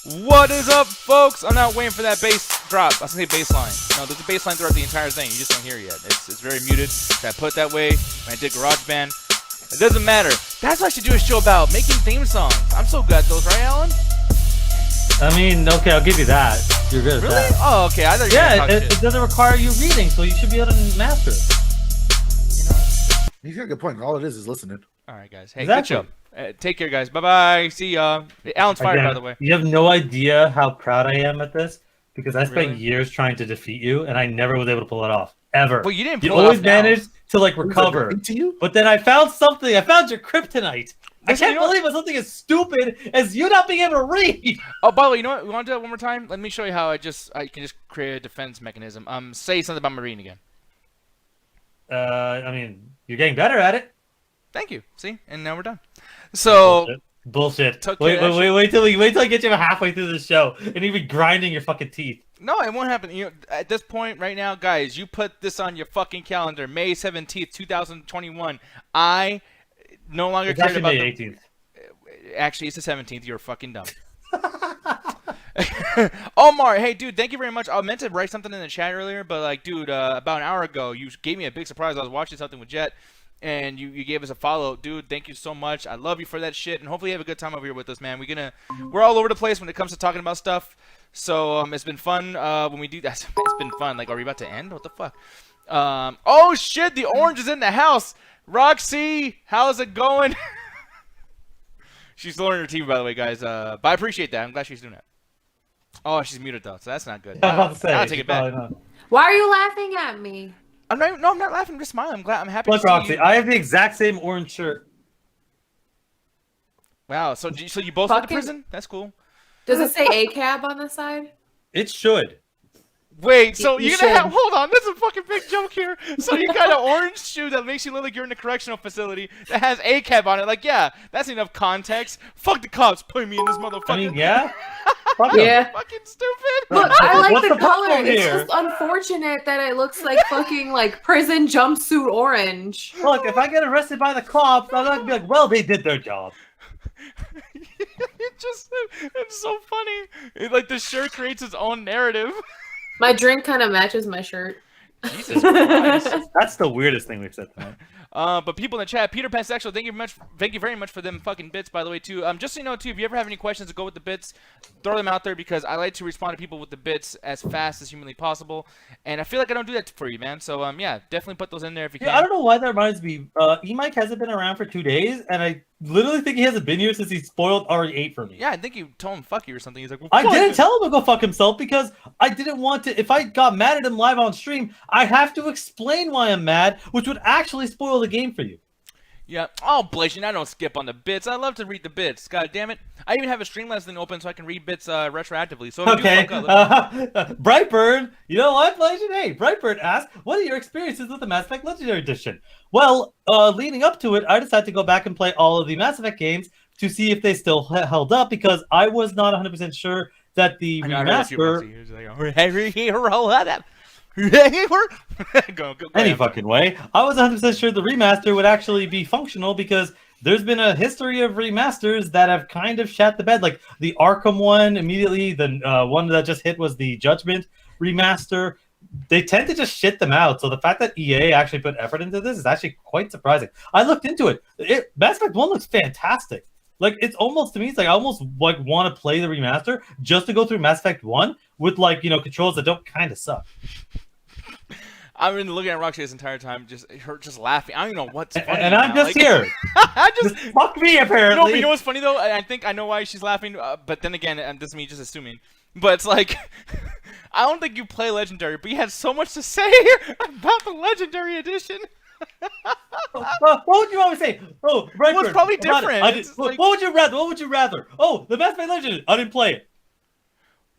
What is up, folks? I'm not waiting for that bass drop. I was gonna say bass line. No, there's a bass line throughout the entire thing. You just don't hear it yet. It's very muted. I put it that way when I did GarageBand. It doesn't matter. That's what I should do a show about, making theme songs. I'm so good at those, right, Alan? I mean, okay, I'll give you that. You're good at that. Oh, okay. I thought you were talking shit. It doesn't require you reading, so you should be able to master it. You got a good point. All it is listening. All right, guys. Hey, Exactly. good show. Take care, guys. Bye-bye. See ya. Alan's fired, by the way. You have no idea how proud I am at this, because I spent Really? years trying to defeat you, and I never was able to pull it off. Ever. Well, you didn't You pull it always off now. managed to, like, recover. To you? But then I found something. I found your kryptonite. I Listen, can't you know believe it's something as stupid as you not being able to read. Oh, by the way, you know what? We want to do that one more time? Let me show you how I can just create a defense mechanism. Say something about Marine again. I mean, you're getting better at it. Thank you. See? And now we're done. So, Bullshit. Took care of that Wait till I get you halfway through the show and you be grinding your fucking teeth. no, it won't happen. You know, at this point right now, guys, you put this on your fucking calendar. May 17th, 2021. I no longer It's care actually about May the... 18th. Actually, it's the 17th. You're fucking dumb. Omar, hey, dude, thank you very much. I meant to write something in the chat earlier, but, like, dude, about an hour ago, you gave me a big surprise. I was watching something with Jet, and you gave us a follow. Dude, thank you so much. I love you for that shit, and hopefully you have a good time over here with us, man. We're all over the place when it comes to talking about stuff, so it's been fun when we do that. It's been fun. Like, are we about to end? What the fuck? Oh, shit, the orange is in the house. Roxy, how's it going? She's lowering her TV, by the way, guys. But I appreciate that. I'm glad she's doing that. Oh, she's muted though, so that's not good. I'm about to say, I'll take it back. Why are you laughing at me? I'm not laughing. I'm just smiling. I'm happy Look, to see Roxy, you. I have the exact same orange shirt. Wow. So you both went to Fucking- prison? That's cool. Does it say ACAB on the side? It should. Wait. So You you're gonna have? should. Hold on. There's a fucking big joke here. So you got an orange shoe that makes you look like you're in a correctional facility that has ACAB on it. Like, yeah, that's enough context. Fuck the cops putting me in this motherfucker. I mean, yeah. Fuck 'em. Yeah. Fucking stupid. Look, I like What's the the color. problem It's here? just unfortunate that it looks like fucking like prison jumpsuit orange. Look, if I get arrested by the cops, I'm not gonna be like, well, they did their job. It's so funny. Like the shirt creates its own narrative. My drink kind of matches my shirt. Jesus Christ. That's the weirdest thing we've said tonight. But people in the chat, Peter Pansexual, thank you very much for them fucking bits, by the way, too. Just so you know, too, if you ever have any questions to go with the bits, throw them out there because I like to respond to people with the bits as fast as humanly possible, and I feel like I don't do that for you, man. So yeah, definitely put those in there if you can. Yeah, I don't know why that reminds me. E-Mike hasn't been around for 2 days, and I literally think he hasn't been here since he spoiled RE8 for me. Yeah, I think you told him fuck you or something. He's like, well, I fuck didn't it. tell him to go fuck himself because I didn't want to. If I got mad at him live on stream, I have to explain why I'm mad, which would actually spoil the game for you. Yeah. Oh, Blasian, I don't skip on the bits. I love to read the bits. God damn it. I even have a Streamlabs thing open so I can read bits retroactively. So if you Okay. do fuck up, Brightburn, you know what, Blasian? Hey, Brightburn asked, what are your experiences with the Mass Effect Legendary Edition? Well, leading up to it, I decided to go back and play all of the Mass Effect games to see if they still held up because I was not 100% sure that the remaster... go Any ahead. fucking way. I was 100% sure the remaster would actually be functional because there's been a history of remasters that have kind of shat the bed. Like the Arkham one, immediately the one that just hit was the Judgment remaster. They tend to just shit them out. So the fact that EA actually put effort into this is actually quite surprising. I looked into it. Mass Effect 1 looks fantastic. Like it's almost to me, it's like I almost like want to play the remaster just to go through Mass Effect 1 with like, you know, controls that don't kind of suck. I've been looking at Roxy this entire time, just laughing. I don't even know what's funny. And I'm now. just here. I just Fuck me, apparently. No, but you know what's funny though? I think I know why she's laughing. But then again, and this is me just assuming. But it's like, I don't think you play Legendary, but you had so much to say about the Legendary Edition. What would you always say? Oh, right. Well, it's probably different. What would you rather? What would you rather? Oh, the Mass Effect Legend. I didn't play it.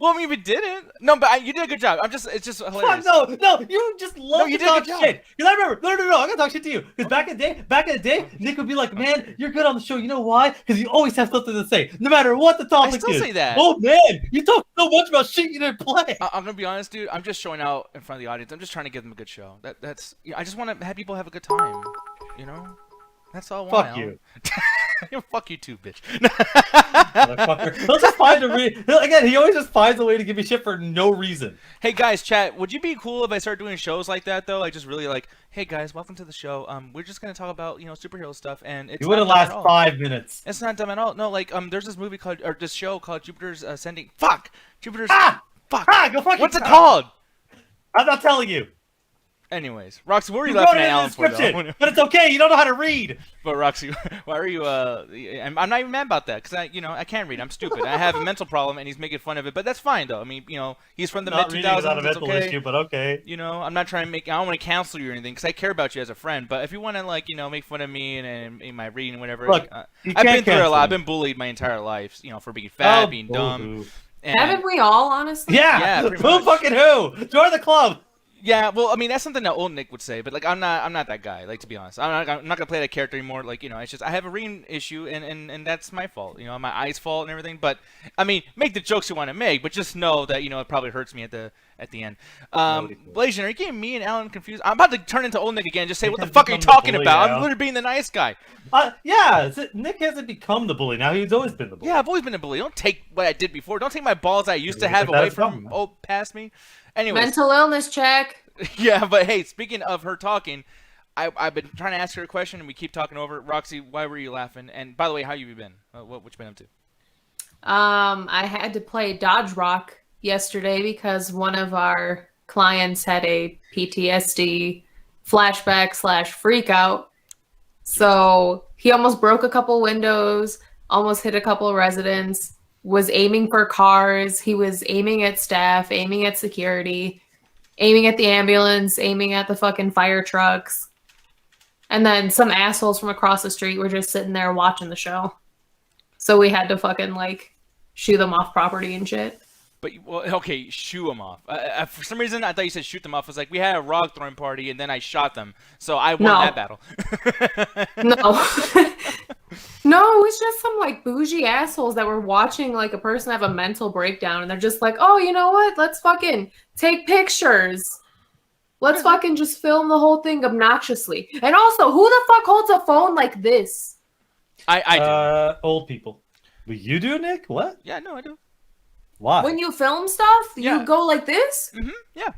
Well, I mean, we didn't. No, but you did a good job. It's just hilarious. No, you just love you to did a talk good job. shit. Because I remember, no, I'm gonna talk shit to you. Because back in the day, Nick would be like, "Man, you're good on the show. You know why? Because you always have something to say, no matter what the topic is." I still say that. Oh man, you talk so much about shit you didn't play. I'm gonna be honest, dude. I'm just showing out in front of the audience. I'm just trying to give them a good show. I just want to have people have a good time. You know. That's all I want. Fuck you. Fuck you too, bitch. Motherfucker. He'll just find again, he always just finds a way to give me shit for no reason. Hey guys, chat. Would you be cool if I start doing shows like that though? Like just really like, hey guys, welcome to the show. We're just gonna talk about superhero stuff, and it's It wouldn't last 5 minutes. It's not dumb at all. No, like there's this movie called or this show called Jupiter's Ascending. Fuck, Jupiter's. Fuck. Go fucking. What's it called? I'm not telling you. Anyways, Roxy, what were you You laughing wrote it at in the Alan for though? description, but it's okay. You don't know how to read. But Roxy, why are you? I'm not even mad about that because I can't read. I'm stupid. I have a mental problem, and he's making fun of it. But that's fine though. I mean, he's from the mid 2000s. Not a mental okay. issue, but okay. I'm not trying to I don't want to cancel you or anything because I care about you as a friend. But if you want to make fun of me and in my reading and whatever, Look, I've been through a lot. I've been bullied my entire life. For being fat, being dumb. Haven't we all, honestly? Yeah. pretty Who much. fucking who? Join the club. Yeah, well, I mean that's something that old Nick would say, but like I'm not that guy. Like to be honest, I'm not gonna play that character anymore. Like it's just I have a reading issue, and that's my fault. My eyes fault and everything. But I mean, make the jokes you want to make, but just know that it probably hurts me at the end. Blasian, are you getting me and Alan confused? I'm about to turn into old Nick again. Just say what the fuck are you talking about? I'm literally being the nice guy. Yeah, Nick hasn't become the bully now. He's always been the bully. Yeah, I've always been a bully. Don't take what I did before. Don't take my balls I used to have away from past me. Anyways. Mental illness check. Yeah, but hey, speaking of her talking, I've been trying to ask her a question and we keep talking over it. Roxy, why were you laughing? And by the way, how you been? What you been up to? I had to play Dodge Rock yesterday because one of our clients had a PTSD flashback / freak out. So he almost broke a couple windows, almost hit a couple residents, was aiming for cars. He was aiming at staff, aiming at security, aiming at the ambulance, aiming at the fucking fire trucks. And then some assholes from across the street were just sitting there watching the show. So we had to fucking shoo them off property and shit. But okay, shoo them off. For some reason, I thought you said shoot them off. I was like, we had a rock throwing party, and then I shot them, so I won that battle. No, no, it was just some bougie assholes that were watching a person have a mental breakdown, and they're just like, oh, you know what? Let's fucking take pictures. Let's fucking just film the whole thing obnoxiously. And also, who the fuck holds a phone like this? I do. Old people. But you do, Nick? What? Yeah, no, I do. Why? When you film stuff, Yeah. you go like this? Mm-hmm. Yeah.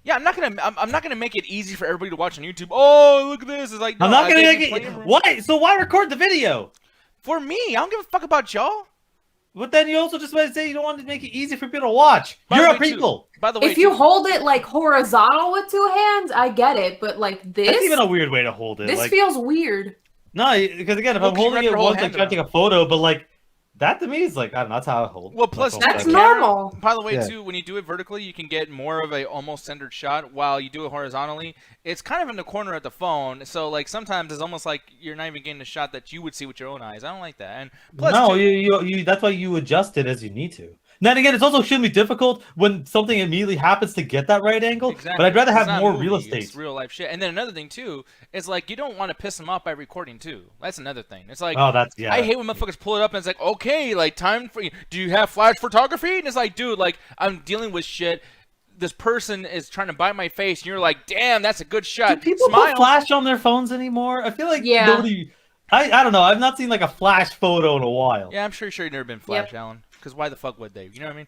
Yeah, I'm not gonna make it easy for everybody to watch on YouTube. Oh, look at this! It's like no, I'm not gonna make it. it. Why? So why record the video? For me, I don't give a fuck about y'all. But then you also just want to say you don't want to make it easy for people to watch. You're a people. By the way, If you hold it horizontal with two hands, I get it. But this, that's even a weird way to hold it. This feels weird. No, because again, if I'm holding it once, trying to take a photo, but that to me is I don't know, that's how I hold. Well, plus that's normal. By the way, too, when you do it vertically, you can get more of a almost centered shot. While you do it horizontally, it's kind of in the corner of the phone. So sometimes it's almost like you're not even getting a shot that you would see with your own eyes. I don't like that. And plus, no, you that's why you adjust it as you need to. Then again, it's also shouldn't be difficult when something immediately happens to get that right angle. Exactly. But I'd rather have more real estate. It's real life shit. And then another thing too is you don't want to piss them off by recording too. That's another thing. It's I hate when motherfuckers pull it up and it's okay, time for you. Do you have flash photography? And it's dude, I'm dealing with shit. This person is trying to bite my face, and you're like, damn, that's a good shot. Do people put flash on their phones anymore? I feel like nobody. I don't know. I've not seen a flash photo in a while. Yeah, I'm sure you've never been flash, Alan. Because why the fuck would they? You know what I mean?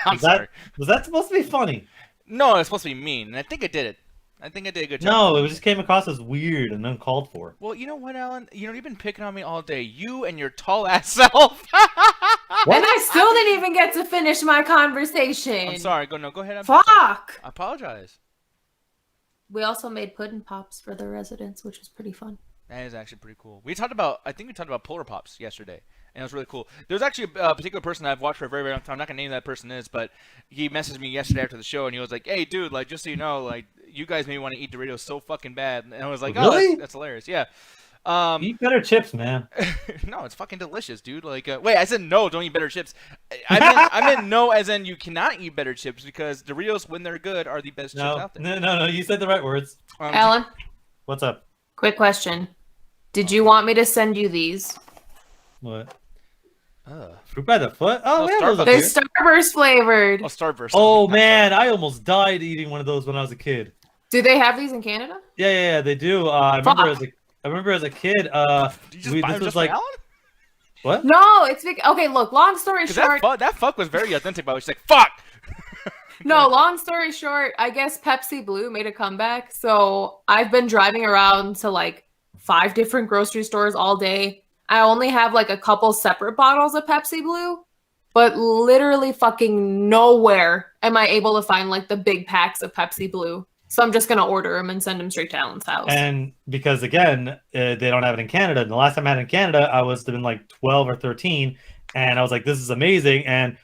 I'm sorry. Was that supposed to be funny? No, it's supposed to be mean, and I think I did it. I think I did a good job. No, it just came across as weird and uncalled for. Well, you know what, Alan? You've been picking on me all day. You and your tall ass self. And I still didn't even get to finish my conversation. I'm sorry. Go ahead. Fuck. I apologize. We also made pudding pops for the residents, which was pretty fun. That is actually pretty cool. I think we talked about Polar Pops yesterday, and it was really cool. There's actually a particular person I've watched for a very, very long time. I'm not going to name who that person is, but he messaged me yesterday after the show, and he was like, hey, dude, just so you know, you guys made me want to eat Doritos so fucking bad. And I was like, really? Oh, that's hilarious. Yeah. Eat better chips, man. No, it's fucking delicious, dude. Wait, I said no, don't eat better chips. I meant no as in you cannot eat better chips because Doritos, when they're good, are the best chips out there. No, you said the right words. Alan? What's up? Quick question. Did you want me to send you these? What? Fruit by the foot? Oh, yeah, Starburst. They're Starburst flavored. Oh, Starburst. Oh, man, I almost died eating one of those when I was a kid. Do they have these in Canada? Yeah, they do. I remember as a kid. Did you just buy them just for Alan? What? No, it's okay. Look, long story short, that fuck was very authentic. But she's like, fuck. No, long story short, I guess Pepsi Blue made a comeback. So I've been driving around to like 5 different grocery stores all day. I only have like a couple separate bottles of Pepsi Blue, but literally fucking nowhere am I able to find like the big packs of Pepsi Blue. So I'm just gonna order them and send them straight to Alan's house. And because again, they don't have it in Canada. And the last time I had it in Canada, I was been like 12 or 13, and I was like, "This is amazing." And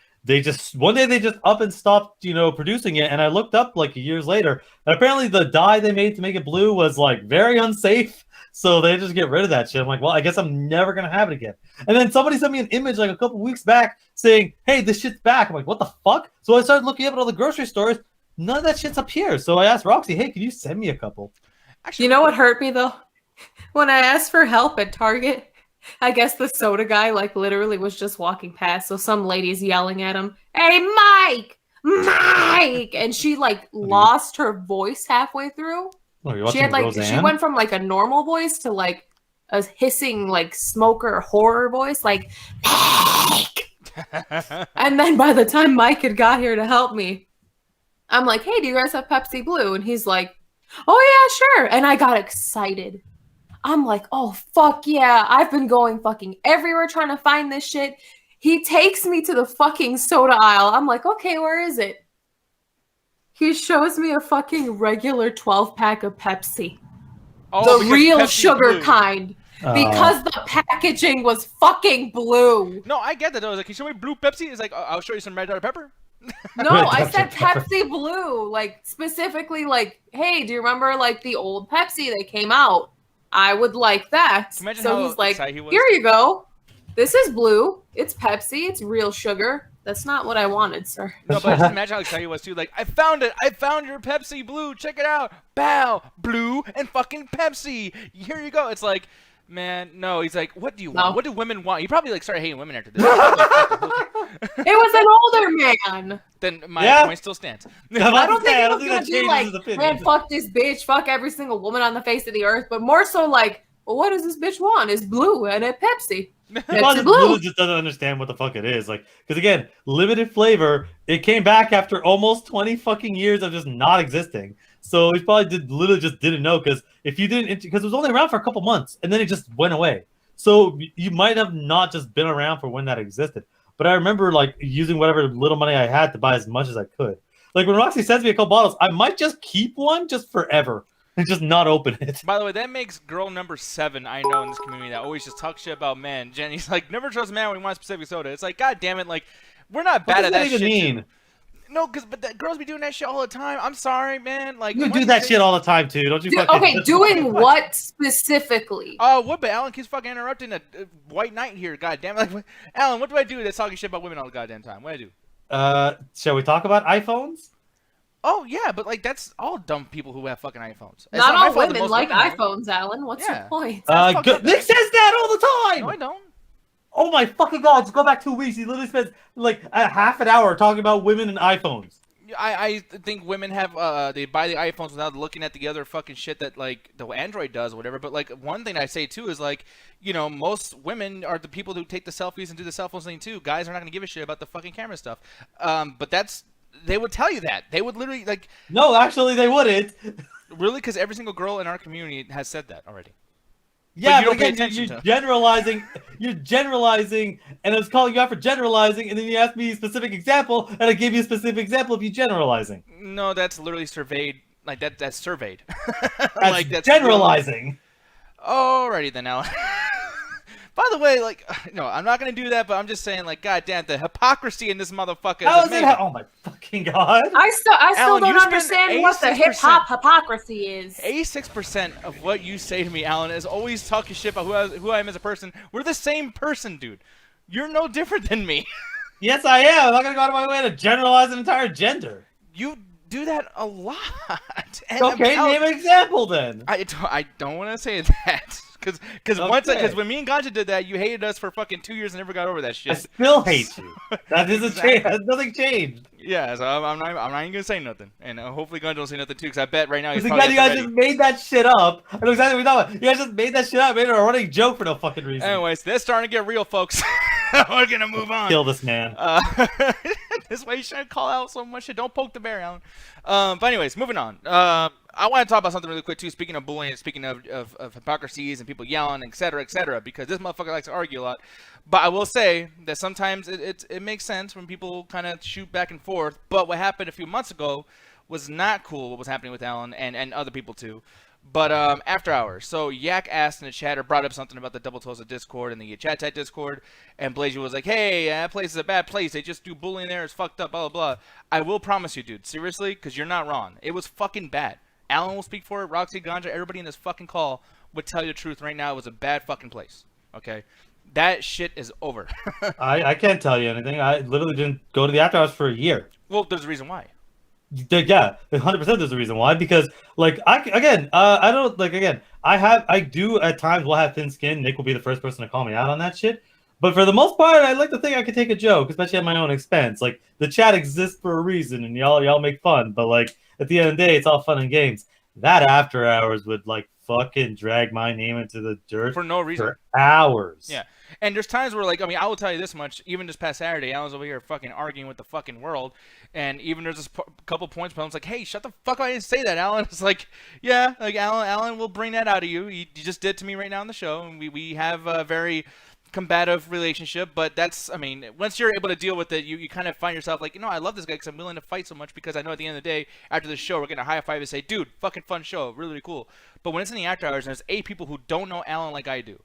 one day they just up and stopped, producing it. And I looked up like years later, and apparently the dye they made to make it blue was like very unsafe. So they just get rid of that shit. I'm like, well, I guess I'm never gonna have it again. And then somebody sent me an image like a couple weeks back saying, "Hey, this shit's back." I'm like, what the fuck? So I started looking up at all the grocery stores. None of that shit's up here. So I asked Roxy, "Hey, can you send me a couple?" Actually, you know what hurt me though? When I asked for help at Target, I guess the soda guy like literally was just walking past. So some lady's yelling at him, "Hey, Mike!" And she like lost her voice halfway through. Oh, she had like Roseanne? She went from like a normal voice to like a hissing like smoker horror voice, like Mike. And then by the time Mike had got here to help me, I'm like, "Hey, do you guys have Pepsi Blue?" And he's like, "Oh yeah, sure." And I got excited. I'm like, "Oh fuck yeah, I've been going fucking everywhere trying to find this shit." He takes me to the fucking soda aisle. I'm like, "Okay, where is it?" He shows me a fucking regular 12-pack of Pepsi. Oh, the real Pepsi's sugar blue. Kind. Because the packaging was fucking blue. No, I get that. I was like, "Can you show me blue Pepsi?" It's like, "I'll show you some red Dr. Pepper." No, I said Pepsi Blue. Like, specifically, like, "Hey, do you remember, like, the old Pepsi that came out? I would like that." Imagine so how he's like, excited he was. "Here you go. This is blue. It's Pepsi. It's real sugar." That's not what I wanted, sir. No, but just imagine how excited he was too. Like, "I found it! I found your Pepsi Blue! Check it out! Bow! Blue and fucking Pepsi! Here you go!" It's like, man, no. He's like, "What do you want? What do women want?" You probably like started hating women after this. It was an older man. Then my point still stands. I don't think it was gonna be like, "Man, fuck this bitch, fuck every single woman on the face of the earth," but more so like, "Well, what does this bitch want? It's blue and it's Pepsi." Pepsi Blue. Just doesn't understand what the fuck it is. Like, because again, limited flavor. It came back after almost 20 fucking years of just not existing. So he probably literally just didn't know, because if you didn't, because it was only around for a couple months and then it just went away. So you might have not just been around for when that existed. But I remember like using whatever little money I had to buy as much as I could. Like when Roxy sends me a couple bottles, I might just keep one just forever and just not open it. By the way, that makes girl number 7 I know in this community that always just talks shit about men. Jenny's like, "Never trust a man when he wants specific soda." It's like, God damn it, like, we're not bad at that shit. What does that even mean? No, but girls be doing that shit all the time. I'm sorry, man. Like, you do that shit all the time too, don't you? Okay, doing what specifically? What? But Alan keeps fucking interrupting a white knight here. God damn it, like, Alan, what do I do that's talking shit about women all the goddamn time? What do I do? Shall we talk about iPhones? Oh yeah, but like that's all dumb people who have fucking iPhones. Not all women like iPhones, Alan. What's your point? Nick says that all the time. No, I don't. Oh my fucking god! Just go back 2 weeks. He literally spends like a half an hour talking about women and iPhones. I think women have they buy the iPhones without looking at the other fucking shit that like the Android does or whatever. But like one thing I say too is like, most women are the people who take the selfies and do the cell phone thing too. Guys are not gonna give a shit about the fucking camera stuff. But they would tell you that. They would literally like. No, actually, they wouldn't. Really, because every single girl in our community has said that already. Yeah, but again, you're generalizing. You're generalizing, and I was calling you out for generalizing, and then you asked me a specific example, and I gave you a specific example of you generalizing. No, that's literally surveyed. Like that's surveyed. That's generalizing. Alrighty then, Alan. By the way, like, no, I'm not gonna do that, but I'm just saying, like, goddamn, the hypocrisy in this motherfucker. How is it? Oh my fucking god! I still Alan, don't understand what the hip hop hypocrisy is. 86% of what you say to me, Alan, is always talking shit about who I am as a person. We're the same person, dude. You're no different than me. Yes, I am. I'm not gonna go out of my way to generalize an entire gender. You do that a lot. And Okay, name an example then. I don't want to say that because Okay. when me and Ganja did that, you hated us for fucking 2 years and never got over that I shit. still hate you. That isn't Exactly. change. Nothing changed. Yeah, so I'm not even gonna say nothing, and hopefully Ganja don't say nothing too, because I bet right now he's Because probably you guys ready. just made that shit up. I know exactly what you're talking about. You guys just made that shit up, made it a running joke for no fucking reason. Anyways, that's starting to get real, folks. We're gonna move on. Kill this man. This way you shouldn't call out so much shit. Don't poke the bear, Alan. But anyways, moving on. I want to talk about something really quick too. Speaking of bullying, speaking of hypocrisies and people yelling, etc., because this motherfucker likes to argue a lot. But I will say that sometimes it makes sense when people kind of shoot back and forth. But what happened a few months ago was not cool. What was happening with Alan and other people too. But after hours, so Yak asked in the chat or brought up something about the Double Toasted Discord and the chat Discord, and Blazier was like, "Hey, that place is a bad place. They just do bullying there. It's fucked up. Blah blah blah." I will promise you, dude, seriously, because you're not wrong. It was fucking bad. Alan will speak for it. Roxy, Ganja, everybody in this fucking call would tell you the truth right now. It was a bad fucking place. Okay, that shit is over. I can't tell you anything. I literally didn't go to the after hours for a year. Well, there's a reason why. Yeah, 100% there's a reason why. Because like I do at times will have thin skin. Nick will be the first person to call me out on that shit. But for the most part, I like to think I could take a joke, especially at my own expense. Like the chat exists for a reason, and y'all make fun. But like at the end of the day, it's all fun and games. That after hours would like fucking drag my name into the dirt For no reason. for hours. Yeah. And there's times where, like, I mean, I will tell you this much. Even this past Saturday, I was over here fucking arguing with the fucking world. And even there's a couple points where I was like, hey, shut the fuck up. I didn't say that, Alan. It's like, yeah, like, Alan will bring that out of you. You just did to me right now on the show. And we have a very combative relationship. But that's, I mean, once you're able to deal with it, you kind of find yourself like, you know, I love this guy because I'm willing to fight so much because I know at the end of the day, after the show, we're going to high five and say, dude, fucking fun show. Really, really cool. But when it's in the after hours and there's 8 people who don't know Alan like I do,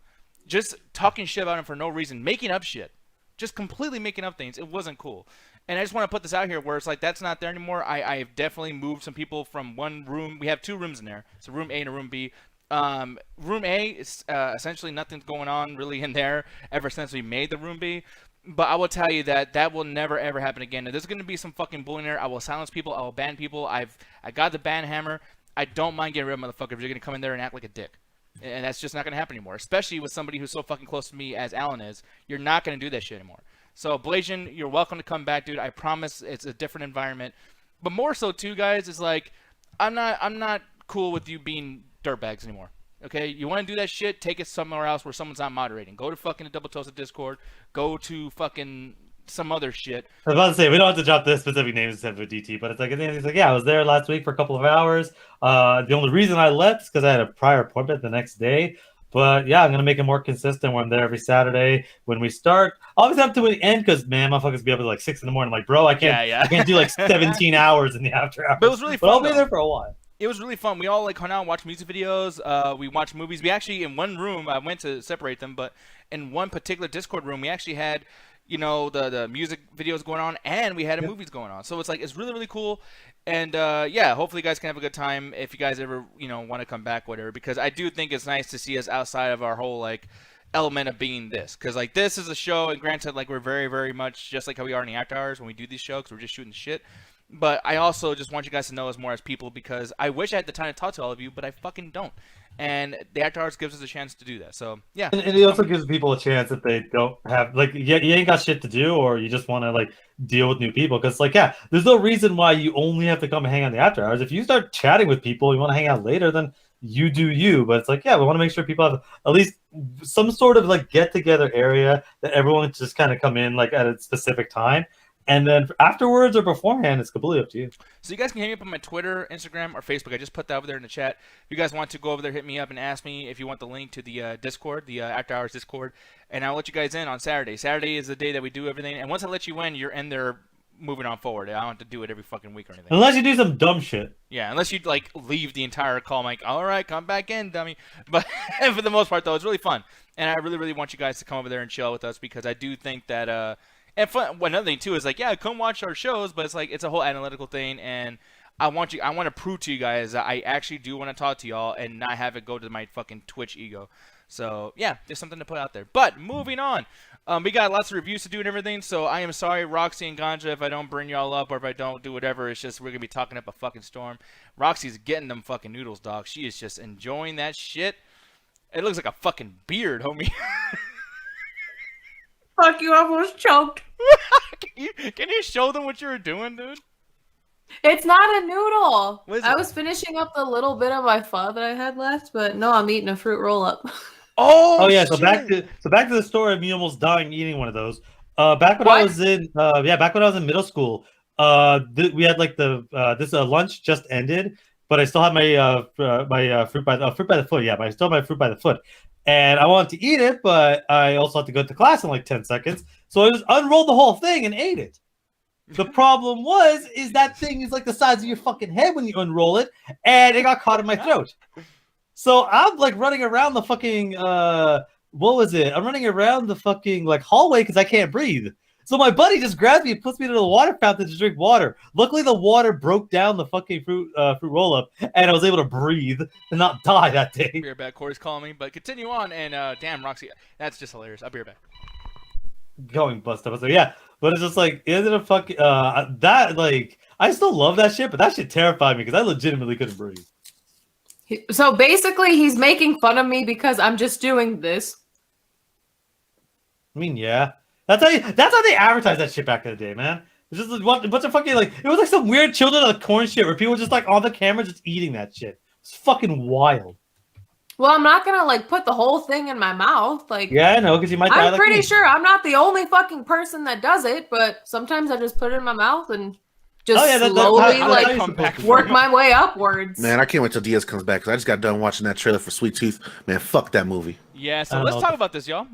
just talking shit about him for no reason, making up shit, just completely making up things. It wasn't cool. And I just want to put this out here where it's like that's not there anymore. I've definitely moved some people from one room. We have 2 rooms in there. So room A and a room B. Room A is essentially nothing's going on really in there ever since we made the room B. But I will tell you that will never ever happen again. If there's going to be some fucking bullying there, I will silence people. I will ban people. I got the ban hammer. I don't mind getting rid of motherfuckers if you're going to come in there and act like a dick. And that's just not going to happen anymore, especially with somebody who's so fucking close to me as Alan is. You're not going to do that shit anymore. So, Blasian, you're welcome to come back, dude. I promise it's a different environment. But more so, too, guys, is like, I'm not cool with you being dirtbags anymore. Okay? You want to do that shit, take it somewhere else where someone's not moderating. Go to fucking the Double Toasted Discord. Go to fucking some other shit. I was about to say, we don't have to drop the specific names except for DT, but it's like, he's like, yeah, I was there last week for a couple of hours. The only reason I left is because I had a prior appointment the next day. But yeah, I'm going to make it more consistent where I'm there every Saturday when we start. Always up to the end because, man, motherfuckers be up at like 6 in the morning. I'm like, bro, I can't do like 17 hours in the after hours. But it was really fun. But I'll be though. there for a while. It was really fun. We all like hung out, watched music videos. We watched movies. We actually, in one room, I went to separate them, but in one particular Discord room, we actually had, you know, the music videos going on, and we had movies going on. So it's like it's really really cool. And yeah, hopefully you guys can have a good time if you guys ever want to come back, whatever. Because I do think it's nice to see us outside of our whole like element of being this. Because like this is a show, and granted, like we're very very much just like how we are in the after hours when we do these shows, because we're just shooting the shit. But I also just want you guys to know us more as people because I wish I had the time to talk to all of you, but I fucking don't. And the After Hours gives us a chance to do that. So, yeah. And it also gives people a chance if they don't have, like, you ain't got shit to do or you just want to, like, deal with new people. Because, like, yeah, there's no reason why you only have to come and hang on the After Hours. If you start chatting with people, you want to hang out later, then you do you. But it's like, yeah, we want to make sure people have at least some sort of, like, get-together area that everyone just kind of come in, like, at a specific time. And then afterwards or beforehand, it's completely up to you. So you guys can hit me up on my Twitter, Instagram, or Facebook. I just put that over there in the chat. If you guys want to go over there, hit me up and ask me if you want the link to the Discord, the After Hours Discord, and I'll let you guys in on Saturday. Saturday is the day that we do everything, and once I let you in, you're in there moving on forward. I don't have to do it every fucking week or anything. Unless you do some dumb shit. Yeah, unless you like leave the entire call. I'm like, all right, come back in, dummy. But for the most part, though, it's really fun, and I really, really want you guys to come over there and chill with us because I do think that. And another thing too is like, yeah, come watch our shows, but it's like it's a whole analytical thing, and I want to prove to you guys that I actually do want to talk to y'all and not have it go to my fucking Twitch ego. So yeah, there's something to put out there. But moving on, we got lots of reviews to do and everything. So I am sorry, Roxy and Ganja, if I don't bring y'all up or if I don't do whatever. It's just we're gonna be talking up a fucking storm. Roxy's getting them fucking noodles, dog. She is just enjoying that shit. It looks like a fucking beard, homie. Fuck, you almost choked. Can you show them what you were doing, dude? It's not a noodle. What is I it? was finishing up the little bit of my pho that I had left, but no, I'm eating a fruit roll-up. Oh yeah. shit. So back to the story of me almost dying eating one of those. Back when I was in middle school, we had like this lunch just ended, but I still had my fruit by the foot. Yeah, but I still had my fruit by the foot, and I wanted to eat it, but I also had to go to class in like 10 seconds, so I just unrolled the whole thing and ate it. The problem is that thing is like the size of your fucking head when you unroll it, and it got caught in my throat. So I'm like running around the fucking what was it? I'm running around the fucking like hallway because I can't breathe. So my buddy just grabs me and puts me to the water fountain to drink water. Luckily, the water broke down the fucking fruit roll up, and I was able to breathe and not die that day. Be right back. Corey's calling me, but continue on. And damn, Roxy, that's just hilarious. I'll be right back. Going bust up. So yeah, but it's just like it ended up fucking that like I still love that shit, but that shit terrified me because I legitimately couldn't breathe. So basically, he's making fun of me because I'm just doing this. I mean, yeah, that's how they advertised that shit back in the day, man. It's just a bunch of fucking like it was like some weird children of the corn shit where people were just like on the camera just eating that shit. It's fucking wild. Well, I'm not gonna like put the whole thing in my mouth. Like, Yeah, I know because you might die. I'm like pretty me. sure I'm not the only fucking person that does it, but sometimes I just put it in my mouth and just slowly like come back work my way upwards. Man, I can't wait till Diaz comes back because I just got done watching that trailer for Sweet Tooth. Man, fuck that movie. Yeah, so I don't let's know talk what about this, y'all.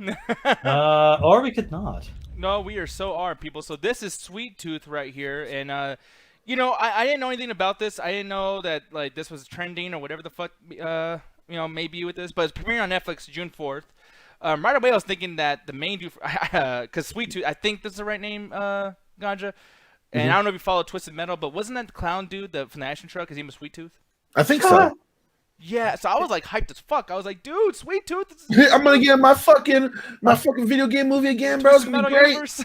Or we could not. No, we are so are people. So this is Sweet Tooth right here, and you know, I didn't know anything about this. I didn't know that like this was trending or whatever the fuck you know maybe with this, but it's premiering on Netflix June 4th. Right away, I was thinking that the main dude, because Sweet Tooth, I think this is the right name, Ganja. And I don't know if you follow Twisted Metal, but wasn't that the clown dude from the action truck? His name was Sweet Tooth. I think so. Yeah, so I was like hyped as fuck. I was like, dude, Sweet Tooth. I'm gonna get my fucking video game movie again, bro. It's gonna be great. Universe.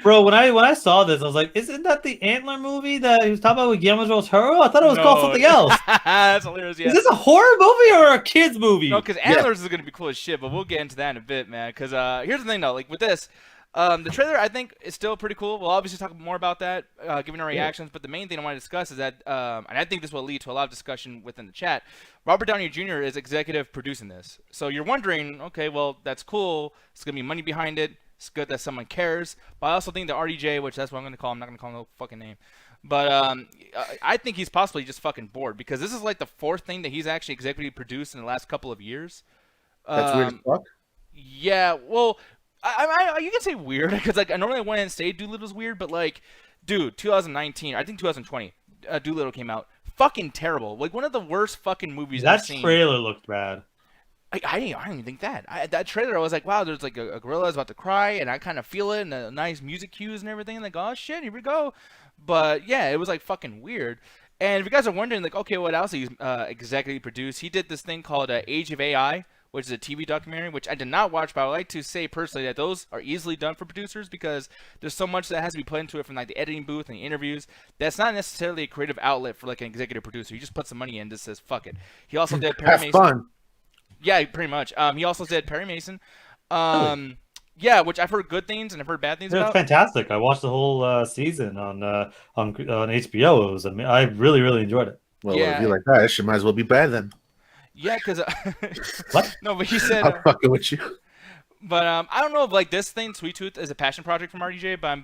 Bro, when I saw this, I was like, isn't that the Antler movie that he was talking about with Guillermo del Toro? I thought it was called something else. That's hilarious. Yeah. Is this a horror movie or a kids movie? No, because Antlers is gonna be cool as shit, but we'll get into that in a bit, man. Because here's the thing, though. Like with this, the trailer I think is still pretty cool. We'll obviously talk more about that, giving our reactions. But the main thing I want to discuss is that, and I think this will lead to a lot of discussion within the chat. Robert Downey Jr. is executive producing this, so you're wondering, okay, well that's cool. It's gonna be money behind it. It's good that someone cares. But I also think that RDJ, which that's what I'm gonna call him, I'm not gonna call him no fucking name. But I think he's possibly just fucking bored because this is like the fourth thing that he's actually executive produced in the last couple of years. That's weird as fuck. Yeah, well, you can say weird because like I normally went and say Doolittle's weird, but like, dude, 2019, I think 2020, Doolittle came out, fucking terrible, like one of the worst fucking movies I've seen. That trailer looked bad. I didn't even think that. That trailer, I was like, wow, there's like a gorilla is about to cry, and I kind of feel it, and the nice music cues and everything. Like, oh shit, here we go. But yeah, it was like fucking weird. And if you guys are wondering, like, okay, what else he's executive produced? He did this thing called Age of AI, which is a TV documentary, which I did not watch, but I would like to say personally that those are easily done for producers because there's so much that has to be put into it from like the editing booth and the interviews. That's not necessarily a creative outlet for like an executive producer. You just put some money in and just says fuck it. He also did Perry Have Mason. fun. Yeah, pretty much. He also did Perry Mason. Yeah, which I've heard good things and I've heard bad things It was about. fantastic. I watched the whole season on HBO. It was I really enjoyed it. Well, Yeah. if you like that, it should might as well be bad then. Yeah, because What? no, but he said. I'm fucking with you. But I don't know if like this thing, Sweet Tooth, is a passion project from RDJ, but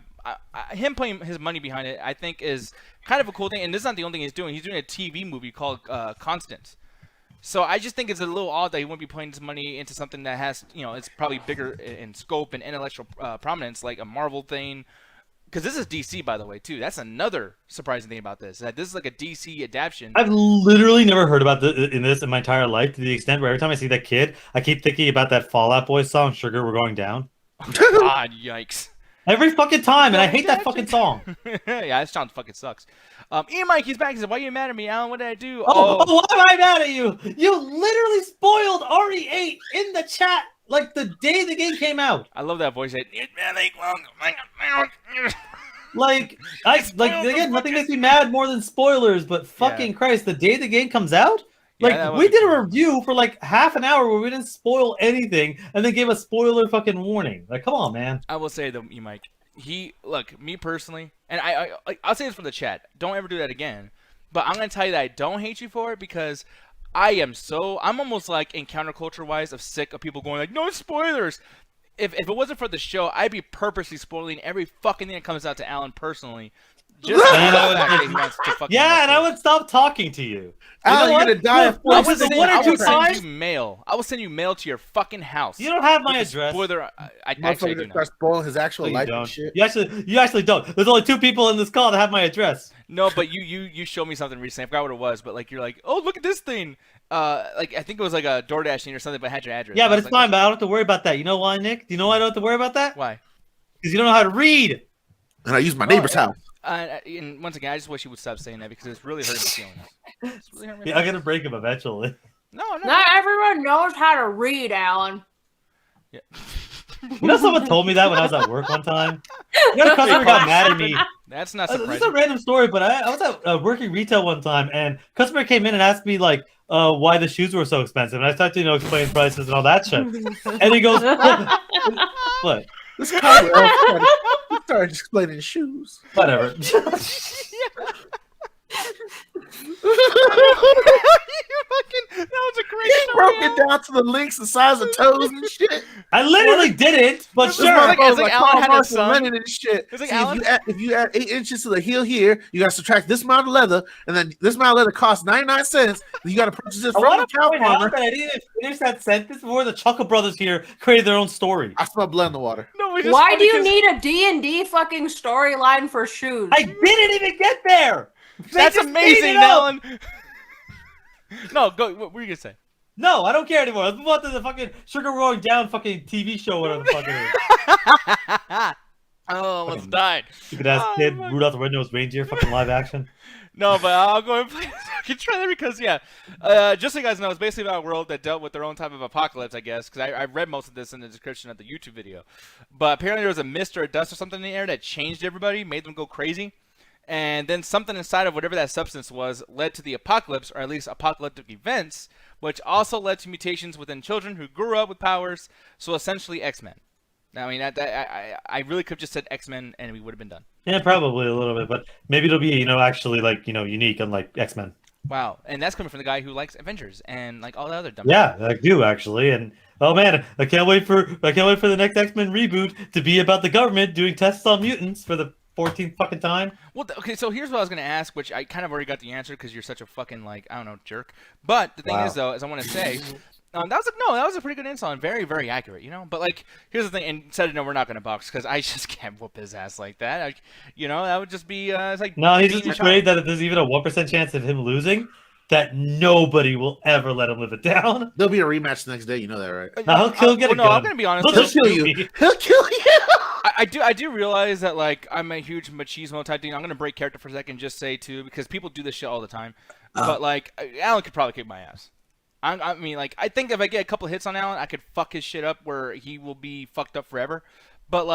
him putting his money behind it, I think, is kind of a cool thing. And this is not the only thing he's doing. He's doing a TV movie called Constance. So I just think it's a little odd that he wouldn't be putting his money into something that has, you know, it's probably bigger in scope and intellectual prominence, like a Marvel thing. Because this is DC, by the way, too. That's another surprising thing about this. That this is like a DC adaptation. I've literally never heard about this in my entire life to the extent where every time I see that kid, I keep thinking about that Fall Out Boy song, "Sugar We're Going Down." God, yikes. Every fucking time, and I hate that fucking song. Yeah, that sound fucking sucks. Mike, he's back. He said, "Why are you mad at me, Alan? What did I do?" Oh, why am I mad at you? You literally spoiled RE8 in the chat like the day the game came out. I love that voice. Like again, nothing makes me mad more than spoilers. But fucking Christ, the day the game comes out, Yeah, like we did a review for like half an hour where we didn't spoil anything, and then gave a spoiler fucking warning. Like, come on, man. I will say though, Mike, look, me personally, and I'll say this for the chat. Don't ever do that again. But I'm gonna tell you that I don't hate you for it because I'm almost like in counterculture wise of sick of people going like, no spoilers. If it wasn't for the show, I'd be purposely spoiling every fucking thing that comes out to Alan personally. Just and I would stop talking to you. Alan, you're gonna die. I will send you mail. I will send you mail to your fucking house. You don't have my address. Spoiler, I actually do start spoiling his actual life and shit. You actually don't. There's only 2 people in this call that have my address. No, but you showed me something recently. I forgot what it was, but like you're like, oh, look at this thing. Like I think it was like a DoorDash thing or something, but it had your address. Yeah, but it's fine. But I don't have to worry about that. You know why, Nick? Do you know why I don't have to worry about that? Why? Because you don't know how to read. And I use my neighbor's house. And once again, I just wish you would stop saying that because it's really hurting my feelings. It's really hurting my I'm gonna break him eventually. No. Not everyone knows how to read, Alan. Yeah. You know, someone told me that when I was at work one time. You know, a customer got mad at me. That's not surprising. This is a random story, but I was at working retail one time, and customer came in and asked me like why the shoes were so expensive, and I started to explain prices and all that shit. And he goes, "What?" This guy started explaining shoes. Whatever. That was a great He broke it down to the links, the size of toes and shit. I literally didn't, but This sure. was like Alan had a son. And shit. It's like See, Alan. if you add 8 inches to the heel here, you got to subtract this amount of leather, and then this amount of leather costs 99 cents. Then you got to purchase this I from want the to cow point out farmer. that I didn't finish that sentence before the Chuckle Brothers here created their own story. I smell blood in the water. No, it's just Why funny do you 'cause- need a D&D fucking storyline for shoes? I didn't even get there. That's amazing, Alan. No, go. What were you gonna say? No, I don't care anymore. Let's move on to the fucking Sugar Rolling Down fucking TV show, whatever the fuck it is. Oh, almost died. Stupid ass kid, Rudolph the Red-Nosed Reindeer, fucking live action. No, but I'll go and play this fucking trailer because, just so you guys know, it's basically about a world that dealt with their own type of apocalypse, I guess, because I read most of this in the description of the YouTube video. But apparently there was a mist or a dust or something in the air that changed everybody, made them go crazy. And then something inside of whatever that substance was led to the apocalypse, or at least apocalyptic events, which also led to mutations within children who grew up with powers, so essentially X-Men. I mean, I really could have just said X-Men and we would have been done. Yeah, probably a little bit, but maybe it'll be, actually, like, unique, unlike X-Men. Wow, and that's coming from the guy who likes Avengers and like all the other dumb. Yeah, I do actually, and oh man, I can't wait for the next X-Men reboot to be about the government doing tests on mutants for the 14th fucking time. Well, okay, so here's what I was gonna ask, which I kind of already got the answer because you're such a fucking jerk. But the thing is, though, is I want to say. That was a pretty good insult and very, very accurate, But here's the thing, and said no, we're not gonna box because I just can't whoop his ass like that. That would just be it's like. No, he's just afraid that if there's even a 1% chance of him losing, that nobody will ever let him live it down. There'll be a rematch the next day, you know that, right? No, he'll get a gun. I'm gonna be honest. He'll kill you. He'll kill you. I do realize that I'm a huge machismo type thing. I'm gonna break character for a second, and just say too, because people do this shit all the time. But Alan could probably kick my ass. I mean, I think if I get a couple hits on Alan, I could fuck his shit up where he will be fucked up forever. But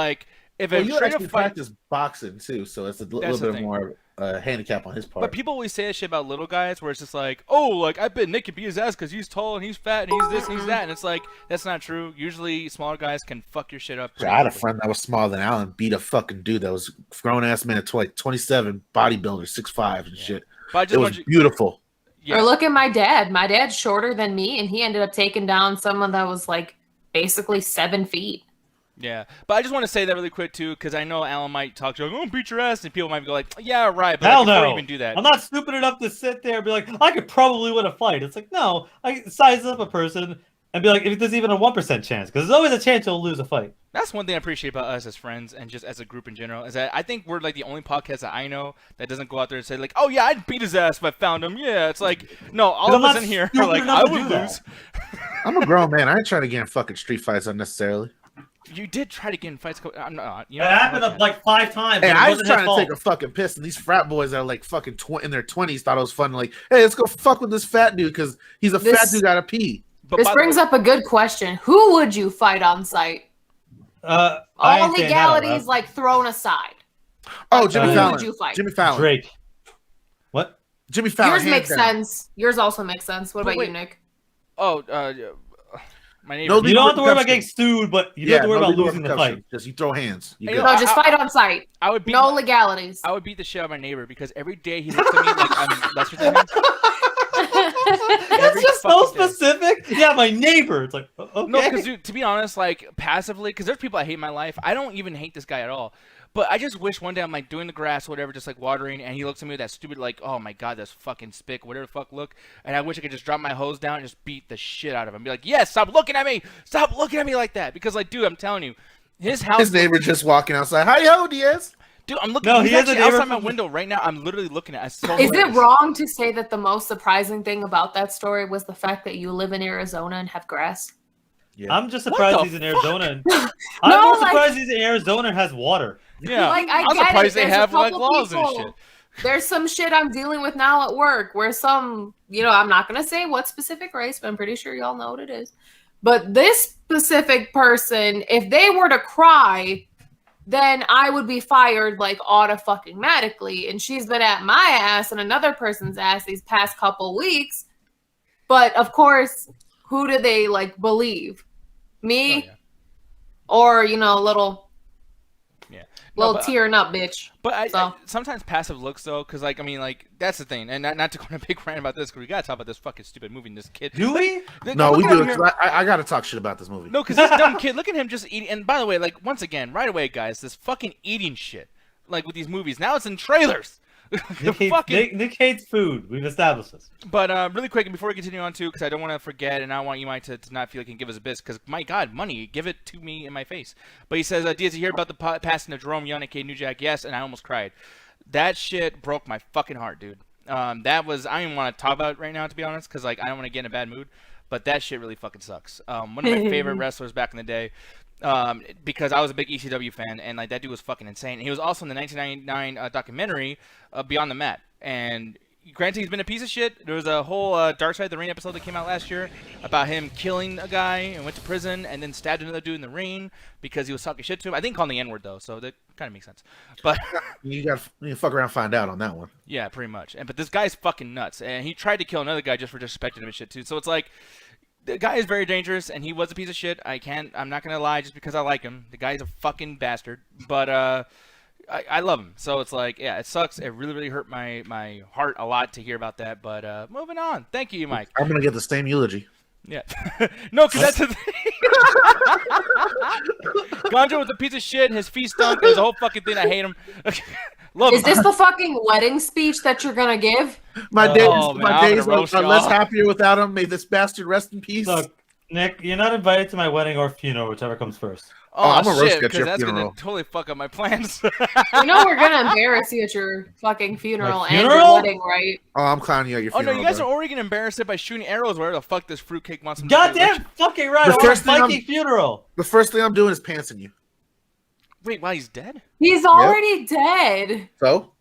if you actually practice boxing too, so it's a little bit more handicap on his part. But people always say that shit about little guys, where it's just I bet Nick can beat his ass because he's tall and he's fat and he's this and he's that, and it's that's not true. Usually, smaller guys can fuck your shit up. I had a friend that was smaller than Alan, beat a fucking dude that was grown ass man at 27, bodybuilder, 6'5" and shit. But it was beautiful. Yeah. Or look at my dad. My dad's shorter than me, and he ended up taking down someone that was basically 7 feet. Yeah, but I just want to say that really quick too, because I know Alan might talk to you, "Oh, beat your ass," and people might go "Yeah, right," but hell before no. you even do that, I'm not stupid enough to sit there and be I could probably win a fight. It's no, I size up a person and be if there's even a 1% chance, because there's always a chance you'll lose a fight. That's one thing I appreciate about us as friends and just as a group in general, is that I think we're the only podcast that I know that doesn't go out there and say "Oh yeah, I'd beat his ass if I found him." Yeah, it's no, all of us in here are I would lose. I'm a grown man. I ain't trying to get in fucking street fights unnecessarily. You did try to get in fights. I'm not. It happened like 5 times. Hey, I was trying to take a fucking piss, and these frat boys that are like fucking in their 20s thought it was fun. Like, hey, let's go fuck with this fat dude because he's a fat dude gotta pee. This brings up a good question. Who would you fight on site? All legalities like thrown aside. Oh, Jimmy Fallon. Who would you fight? Jimmy Fallon. Drake. What? Jimmy Fallon. Yours makes sense. Yours also makes sense. What about you, Nick? Oh, my neighbor. You don't have to worry about getting sued, but you don't have to worry about losing the fight. Just you throw hands. No, just fight on site. I would beat no legalities. I would beat the shit out of my neighbor because every day he looks at me like I'm lesser than him. That's just so specific. Yeah, my neighbor. It's like, okay. No, because to be honest, like passively, because there's people I hate in my life. I don't even hate this guy at all. But I just wish one day I'm like doing the grass or whatever, just like watering, and he looks at me with that stupid like, oh my god, that's fucking spick, whatever the fuck look. And I wish I could just drop my hose down and just beat the shit out of him. Be like, yes, stop looking at me, like that. Because like, dude, I'm telling you, his house. His neighbor just walking outside. Hi-yo, Diaz. Dude, I'm looking. No, he's actually outside my window right now. I'm literally looking at. Is it wrong to say that the most surprising thing about that story was the fact that you live in Arizona and have grass? Yeah. I'm just surprised he's in Arizona. I'm more surprised he's in Arizona and has water. Yeah, like, I'm surprised they have like laws and shit. There's some shit I'm dealing with now at work where some, I'm not going to say what specific race, but I'm pretty sure y'all know what it is. But this specific person, if they were to cry, then I would be fired like auto-fucking-matically. And she's been at my ass and another person's ass these past couple weeks. But of course, who do they like believe? Me? Oh, yeah. Or, little tearing up, bitch. But I sometimes passive looks though, because like I mean, like that's the thing, and not to go on a big rant about this, because we gotta talk about this fucking stupid movie and this kid. Do we? No, we do. I gotta talk shit about this movie. No, because this dumb kid, look at him just eating. And by the way, like once again, right away, guys, this fucking eating shit, like with these movies. Now it's in trailers. Nick hates food. We've established this. But really quick, and before we continue on too, because I don't want to forget, and I want you, Mike, to not feel like you can give us a bit, because my God, money, give it to me in my face. But he says, Diaz, you hear about the passing of Jerome Young, aka New Jack? Yes, and I almost cried. That shit broke my fucking heart, dude. That was, I don't even want to talk about it right now, to be honest, because like I don't want to get in a bad mood. But that shit really fucking sucks. One of my favorite wrestlers back in the day. Because I was a big ECW fan, and like that dude was fucking insane. And he was also in the 1999 documentary Beyond the Mat. And granted, he's been a piece of shit. There was a whole Dark Side of the Ring episode that came out last year about him killing a guy and went to prison and then stabbed another dude in the ring because he was talking shit to him. I think calling the N-word though, so that kind of makes sense. But you fuck around and find out on that one. Yeah, pretty much. But this guy's fucking nuts, and he tried to kill another guy just for disrespecting him and shit too. So it's like, the guy is very dangerous, and he was a piece of shit. I'm not gonna lie, just because I like him. The guy's a fucking bastard, but I love him. So it's like, yeah, it sucks. It really, really hurt my heart a lot to hear about that. But moving on. Thank you, Mike. I'm gonna get the same eulogy. Yeah. No, because that's the thing. Ganja was a piece of shit. His feet stunk. It was a whole fucking thing. I hate him. Is this the fucking wedding speech that you're gonna give? My days are less happier without him. May this bastard rest in peace. Look, Nick, you're not invited to my wedding or funeral, whichever comes first. I'm a shit, because that's gonna totally fuck up my plans. We're gonna embarrass you at your fucking funeral and your wedding, right? Oh, I'm clowning you at your funeral. Oh no, you guys are already gonna embarrass it by shooting arrows wherever the fuck this fruitcake wants them to Goddamn fucking right! The first Viking funeral. The first thing I'm doing is pantsing you. Wait, why he's dead? He's already dead. So?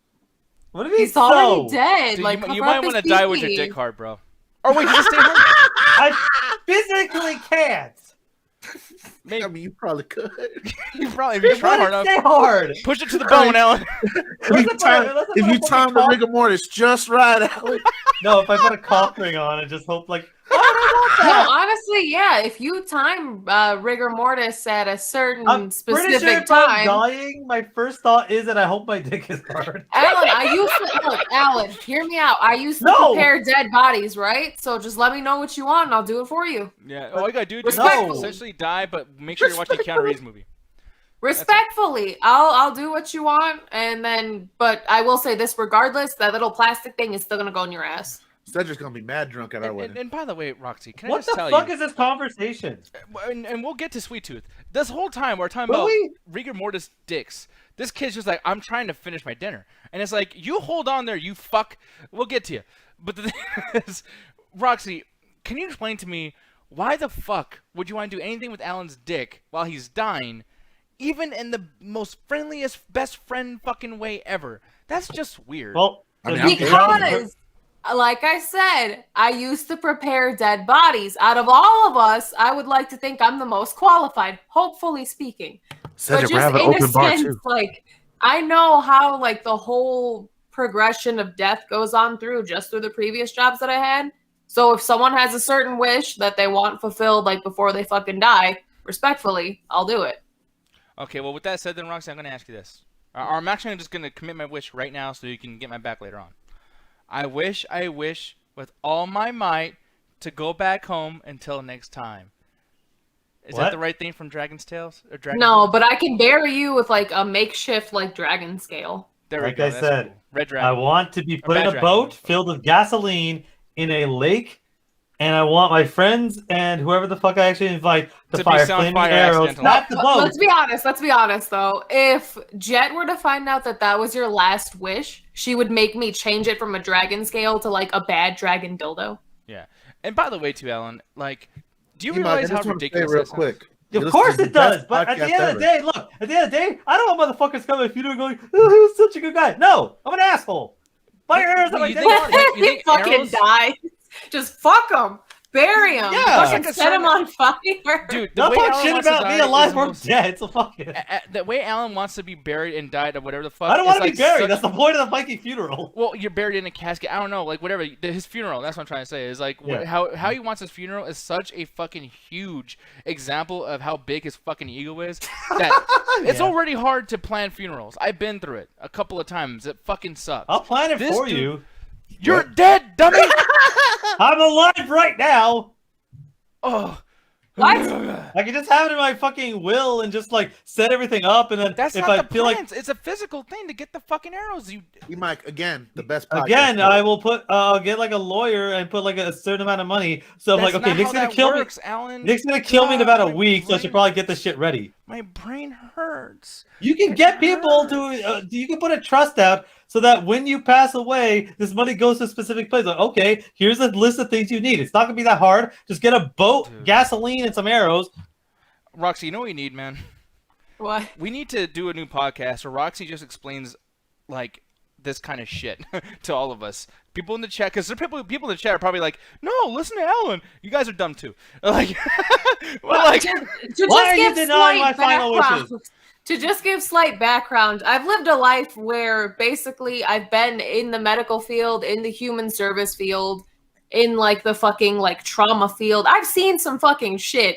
What did he He's already dead. Dude, like you might want to die with your dick hard, bro. Oh wait, just stay home. I physically can't. I mean, you probably could. You probably, if you try hard enough. Stay hard. Push it to the bone, Alan. If you time the rigor mortis just right, Alan. No, if I put a cock ring on and just hope like. No, honestly, yeah. If you time rigor mortis at a certain specific time, dying, my first thought is that I hope my dick is hard. Alan, Alan, hear me out. I used to prepare dead bodies, right? So just let me know what you want, and I'll do it for you. Yeah, all you gotta do is essentially die, but make sure you're watching the Keanu Reeves movie. Respectfully, I'll do what you want, and then, but I will say this: regardless, that little plastic thing is still gonna go in your ass. Cedric's gonna be mad drunk at our wedding. And by the way, Roxy, can I just tell you? What the fuck is this conversation? And we'll get to Sweet Tooth. This whole time we're talking about rigor mortis dicks. This kid's just like, I'm trying to finish my dinner. And it's like, you hold on there, you fuck. We'll get to you. But the thing is, Roxy, can you explain to me Why the fuck would you want to do anything with Alan's dick while he's dying, even in the most friendliest, best friend fucking way ever? That's just weird. Well, because, like I said, I used to prepare dead bodies. Out of all of us, I would like to think I'm the most qualified, hopefully speaking. But just in a sense, like, I know how, like, the whole progression of death goes on through the previous jobs that I had. So if someone has a certain wish that they want fulfilled, like, before they fucking die, respectfully, I'll do it. Okay, well, with that said, then, Roxy, I'm going to ask you this. Or I'm actually just going to commit my wish right now so you can get my back later on. I wish with all my might to go back home until next time. Is that the right thing from Dragon's Tales? Or Dragon's No, Tales? but I can bury you with, like, a makeshift, like, dragon scale. There we like go. I That's said, cool. Red Dragon. I want to be put in a Dragon. boat filled with gasoline in a lake, and I want my friends and whoever the fuck I actually invite to fire flaming arrows at the boat. Let's be honest, though. If Jet were to find out that that was your last wish, she would make me change it from a dragon scale to, like, a bad dragon dildo. Yeah. And by the way, too, Alan, like, do you realize how ridiculous real that sounds? quick? Of course it does, but at the end of the day, look, at the end of the day, I don't want motherfuckers coming to the funeral going, oh, he was such a good guy. No, I'm an asshole. Fire arrows at my dead body. You think fucking arrows- die. Just fuck him. Bury him. Yeah. Fucking set him on fire. Dude, the Don't way talk Alan shit wants to about die me alive is or most- dead, so fuck it. The way Alan wants to be buried and died or whatever the fuck. I don't want to is be like buried. such- That's the point of the Viking funeral. Well, you're buried in a casket. I don't know, like whatever. His funeral. That's what I'm trying to say. Is like how he wants his funeral is such a fucking huge example of how big his fucking ego is. That it's already hard to plan funerals. I've been through it a couple of times. It fucking sucks. I'll plan it This for dude- you. You're dead, dummy. I'm alive right now. Oh. What? I can just have it in my fucking will and just like set everything up, and then That's if not I the feel plans. It's a physical thing to get the fucking arrows. You. Mike, again, the best podcast. again, I will put I'll get like a lawyer and put like a certain amount of money. So I'm That's like, okay, not Nick's how gonna that kill works, me. Alan. Nick's gonna kill me in about a God, week, so I my should probably get this shit ready. My brain hurts. You can get people to you can put a trust out so that when you pass away, this money goes to a specific place. Like, okay, here's a list of things you need. It's not gonna be that hard. Just get a boat, Dude. gasoline, and some arrows. Roxy, you know what we need, man? What? We need to do a new podcast where Roxy just explains, like, this kind of shit to all of us. People in the chat, because people in the chat are probably like, no, listen to Alan. You guys are dumb, too. Like, well, like Why are you denying my final wishes? To just give slight background, I've lived a life where basically I've been in the medical field, in the human service field, in like the fucking like trauma field. I've seen some fucking shit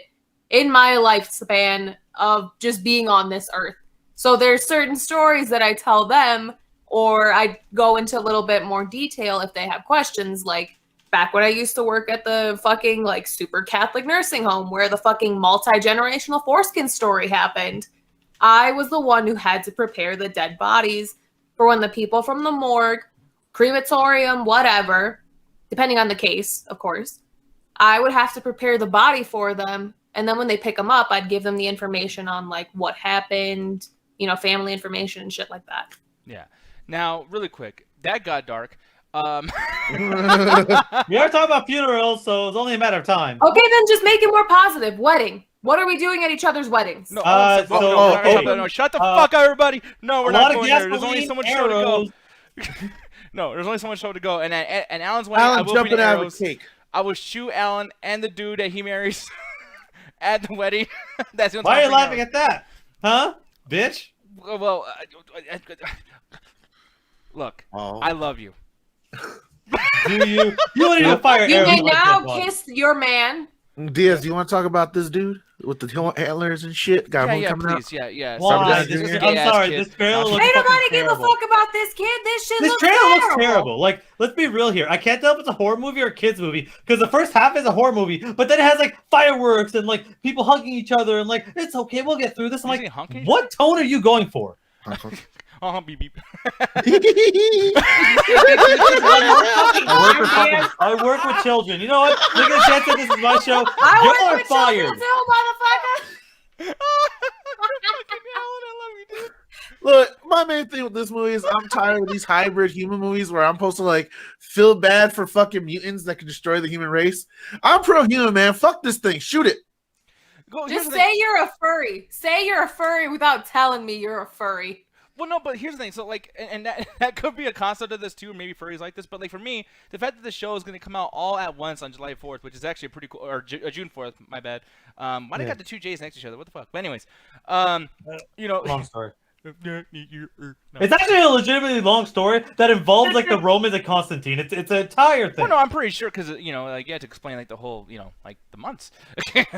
in my lifespan of just being on this earth. So there's certain stories that I tell them, or I go into a little bit more detail if they have questions, like back when I used to work at the fucking like super Catholic nursing home where the fucking multi-generational foreskin story happened. I was the one who had to prepare the dead bodies for when the people from the morgue, crematorium, whatever, depending on the case, of course, I would have to prepare the body for them. And then when they pick them up, I'd give them the information on like what happened, you know, family information and shit like that. yeah. Now, really quick, that got dark. We are talking about funerals, so it's only a matter of time. Okay, then just make it more positive. Wedding. What are we doing at each other's weddings? No, so, shut the fuck up, everybody. No, we're a not lot of going there. There's only gasoline, so much show to go. arrows. No, there's only so much show to go. And Alan's wedding, I Alan will jumping bring out of arrows. a cake. I will shoot Alan and the dude that he marries at the wedding. That's the only Why are you time I'm laughing bringing at that? Huh? Bitch? arrows. Well, look, Oh. I love you. Do you? You want to do fire You arrows? may on my now dead body. kiss your man. Diaz, do you want to talk about this dude with the antlers and shit? Got a movie coming out. Please, yeah. Why? This is a I'm gay-ass sorry, kid. this trailer looks Ain't fucking nobody give a terrible. fuck about this kid. This shit This looks trailer terrible. looks terrible. Like, let's be real here. I can't tell if it's a horror movie or a kids movie because the first half is a horror movie, but then it has like fireworks and like people hugging each other and like it's okay, we'll get through this. I'm Is he like, hunky? what tone are you going for? Beep, beep. I work with children. You know what? Look at the chance that this is my show. I Y'all work are with children fired. too, motherfucker. Fucking Alan, I love you, dude. Look, my main thing with this movie is I'm tired of these hybrid human movies where I'm supposed to like feel bad for fucking mutants that can destroy the human race. I'm pro-human, man. Fuck this thing. Shoot it. Just say you're a furry. Say you're a furry without telling me you're a furry. Well, no, but here's the thing. So, like, and that could be a concept of this, too, or maybe furries like this. But, like, for me, the fact that the show is going to come out all at once on July 4th, which is actually pretty cool, or June 4th, my bad. Why they got the two J's next to each other? What the fuck? But anyways, you know. Long story. No. It's actually a legitimately long story that involves like the Romans and Constantine. It's an entire thing. Well, no, I'm pretty sure because like you had to explain like the whole, like the months.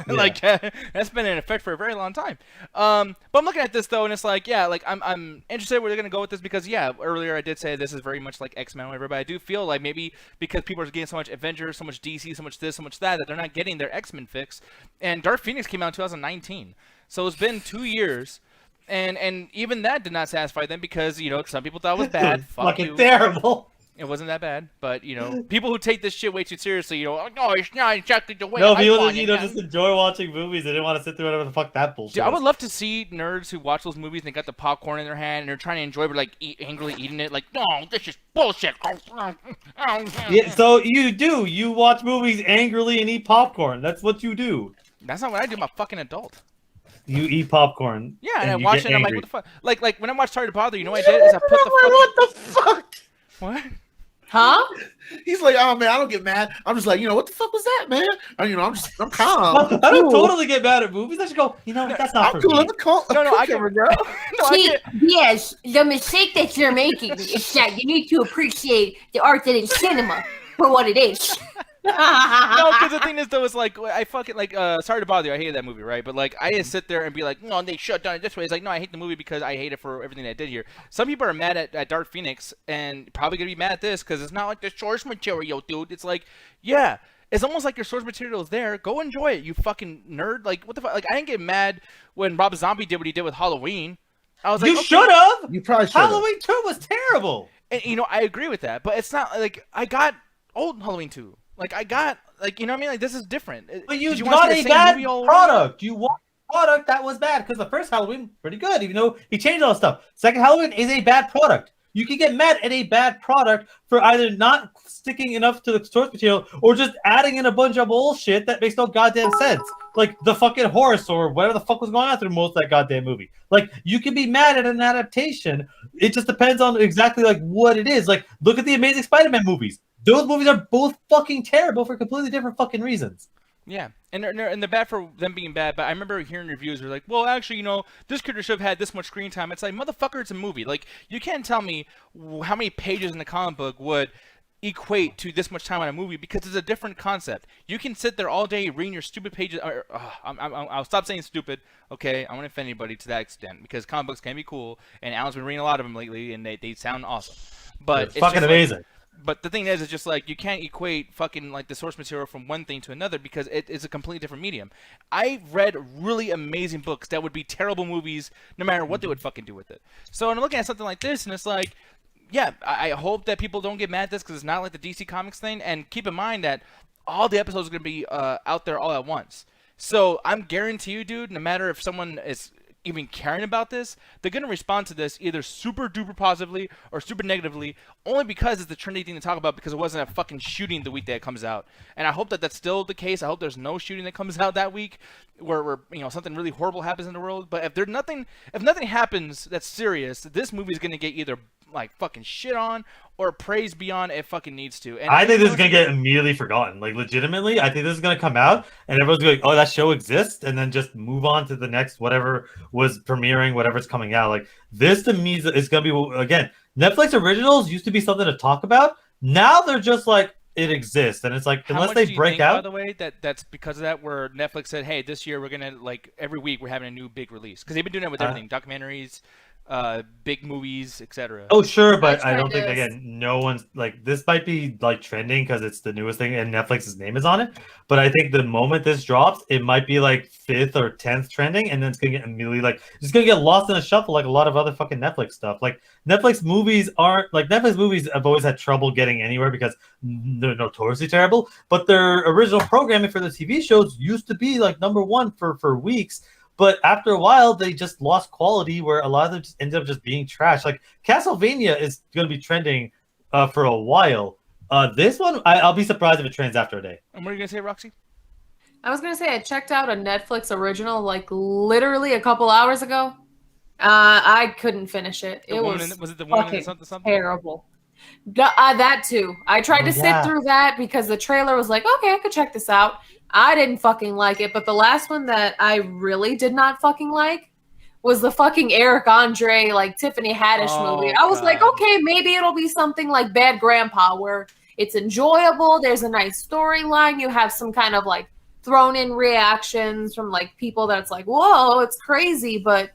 Like that's been in effect for a very long time. But I'm looking at this though, and it's like, yeah, like I'm interested where they're gonna go with this because earlier I did say this is very much like X-Men or whatever, but I do feel like maybe because people are getting so much Avengers, so much DC, so much this, so much that they're not getting their X-Men fix. And Dark Phoenix came out in 2019, so it's been 2 years. And even that did not satisfy them because, some people thought it was bad. Fucking terrible. It wasn't that bad. But, people who take this shit way too seriously, like, no, it's not exactly the way No, I people want that, just enjoy watching movies. They didn't want to sit through whatever the fuck that bullshit. Dude, I would love to see nerds who watch those movies and they got the popcorn in their hand and they're trying to enjoy it, but, like, angrily eating it. Like, no, this is bullshit. Yeah, so you do. You watch movies angrily and eat popcorn. That's what you do. That's not what I do. I'm a fucking adult. You eat popcorn. Yeah, and I watch it and I'm like, what the fuck? Like when I watch Sorry to Bother, you know what I did? Is I put the fucking... What the fuck? What? Huh? He's like, oh man, I don't get mad. I'm just like, what the fuck was that, man? I'm calm. I don't totally get mad at movies. I just go, that's not for me. I get girl. Yes, the mistake that you're making is that you need to appreciate the art that is cinema for what it is. No, because the thing is, though, is like I fucking like. Sorry to bother you. I hated that movie, right? But like, I didn't sit there and be like, no, they shut down it this way. It's like, no, I hate the movie because I hate it for everything I did here. Some people are mad at Dark Phoenix and probably gonna be mad at this because it's not like the source material, dude. It's like, yeah, it's almost like your source material is there. Go enjoy it, you fucking nerd. Like, what the fuck? Like, I didn't get mad when Rob Zombie did what he did with Halloween. I was like, you should have. You probably should. Halloween 2 was terrible. And I agree with that, but it's not like I got old Halloween 2. Like, I got, like, you know what I mean? Like, this is different. But you got a bad product. You want a product that was bad because the first Halloween, pretty good, even though he changed all the stuff. Second Halloween is a bad product. You can get mad at a bad product for either not sticking enough to the source material or just adding in a bunch of bullshit that makes no goddamn sense. Like the fucking horse or whatever the fuck was going on through most of that goddamn movie. Like, you can be mad at an adaptation. It just depends on exactly, like, what it is. Like, look at the Amazing Spider-Man movies. Those movies are both fucking terrible for completely different fucking reasons. Yeah, and they're bad for them being bad, but I remember hearing reviews where like, well, actually, this character should have had this much screen time. It's like, motherfucker, it's a movie. Like, you can't tell me how many pages in the comic book would equate to this much time on a movie because it's a different concept. You can sit there all day reading your stupid pages. I'll stop saying stupid, okay? I won't offend anybody to that extent because comic books can be cool, and Alan's been reading a lot of them lately, and they sound awesome. But it's fucking amazing. But the thing is, it's just like you can't equate fucking like the source material from one thing to another because it is a completely different medium. I read really amazing books that would be terrible movies no matter what they would fucking do with it. So I'm looking at something like this and it's like, yeah, I hope that people don't get mad at this because it's not like the DC Comics thing. And keep in mind that all the episodes are going to be out there all at once. So I'm guarantee you, dude, no matter if someone is even caring about this, they're going to respond to this either super duper positively or super negatively only because it's the trendy thing to talk about because it wasn't a fucking shooting the week that it comes out. And I hope that that's still the case. I hope there's no shooting that comes out that week where something really horrible happens in the world. But if nothing happens that's serious, this movie is going to get either like fucking shit on or praised beyond it fucking needs to. And I think this is gonna get immediately forgotten. Like, legitimately, I think this is gonna come out and everyone's going, oh, that show exists, and then just move on to the next whatever was premiering, whatever's coming out. Like, this to me is gonna be, again, Netflix originals used to be something to talk about. Now they're just like, it exists, and it's like, unless they break out. By the way, that's because of that, where Netflix said, hey, this year we're gonna, like, every week we're having a new big release because they've been doing that with everything, documentaries, big movies, etc. Oh sure, but I don't think, again, no one's like, this might be like trending because it's the newest thing and Netflix's name is on it, but I think the moment this drops, it might be like 5th or 10th trending, and then it's gonna get immediately like, it's gonna get lost in a shuffle like a lot of other fucking Netflix stuff. Like, Netflix movies have always had trouble getting anywhere because they're notoriously terrible, but their original programming for the TV shows used to be like #1 for weeks. But after a while, they just lost quality where a lot of them just ended up just being trash. Like Castlevania is going to be trending for a while. This one, I'll be surprised if it trends after a day. And what are you going to say, Roxy? I was gonna say I checked out a Netflix original like literally a couple hours ago. I couldn't finish it. Was it the woman in something? Terrible. That too. I tried to sit through that because the trailer was like, okay, I could check this out. I didn't fucking like it, but the last one that I really did not fucking like was the fucking Eric Andre, like Tiffany Haddish movie. I was like, okay, maybe it'll be something like Bad Grandpa where it's enjoyable. There's a nice storyline. You have some kind of like thrown in reactions from like people that's like, whoa, it's crazy, but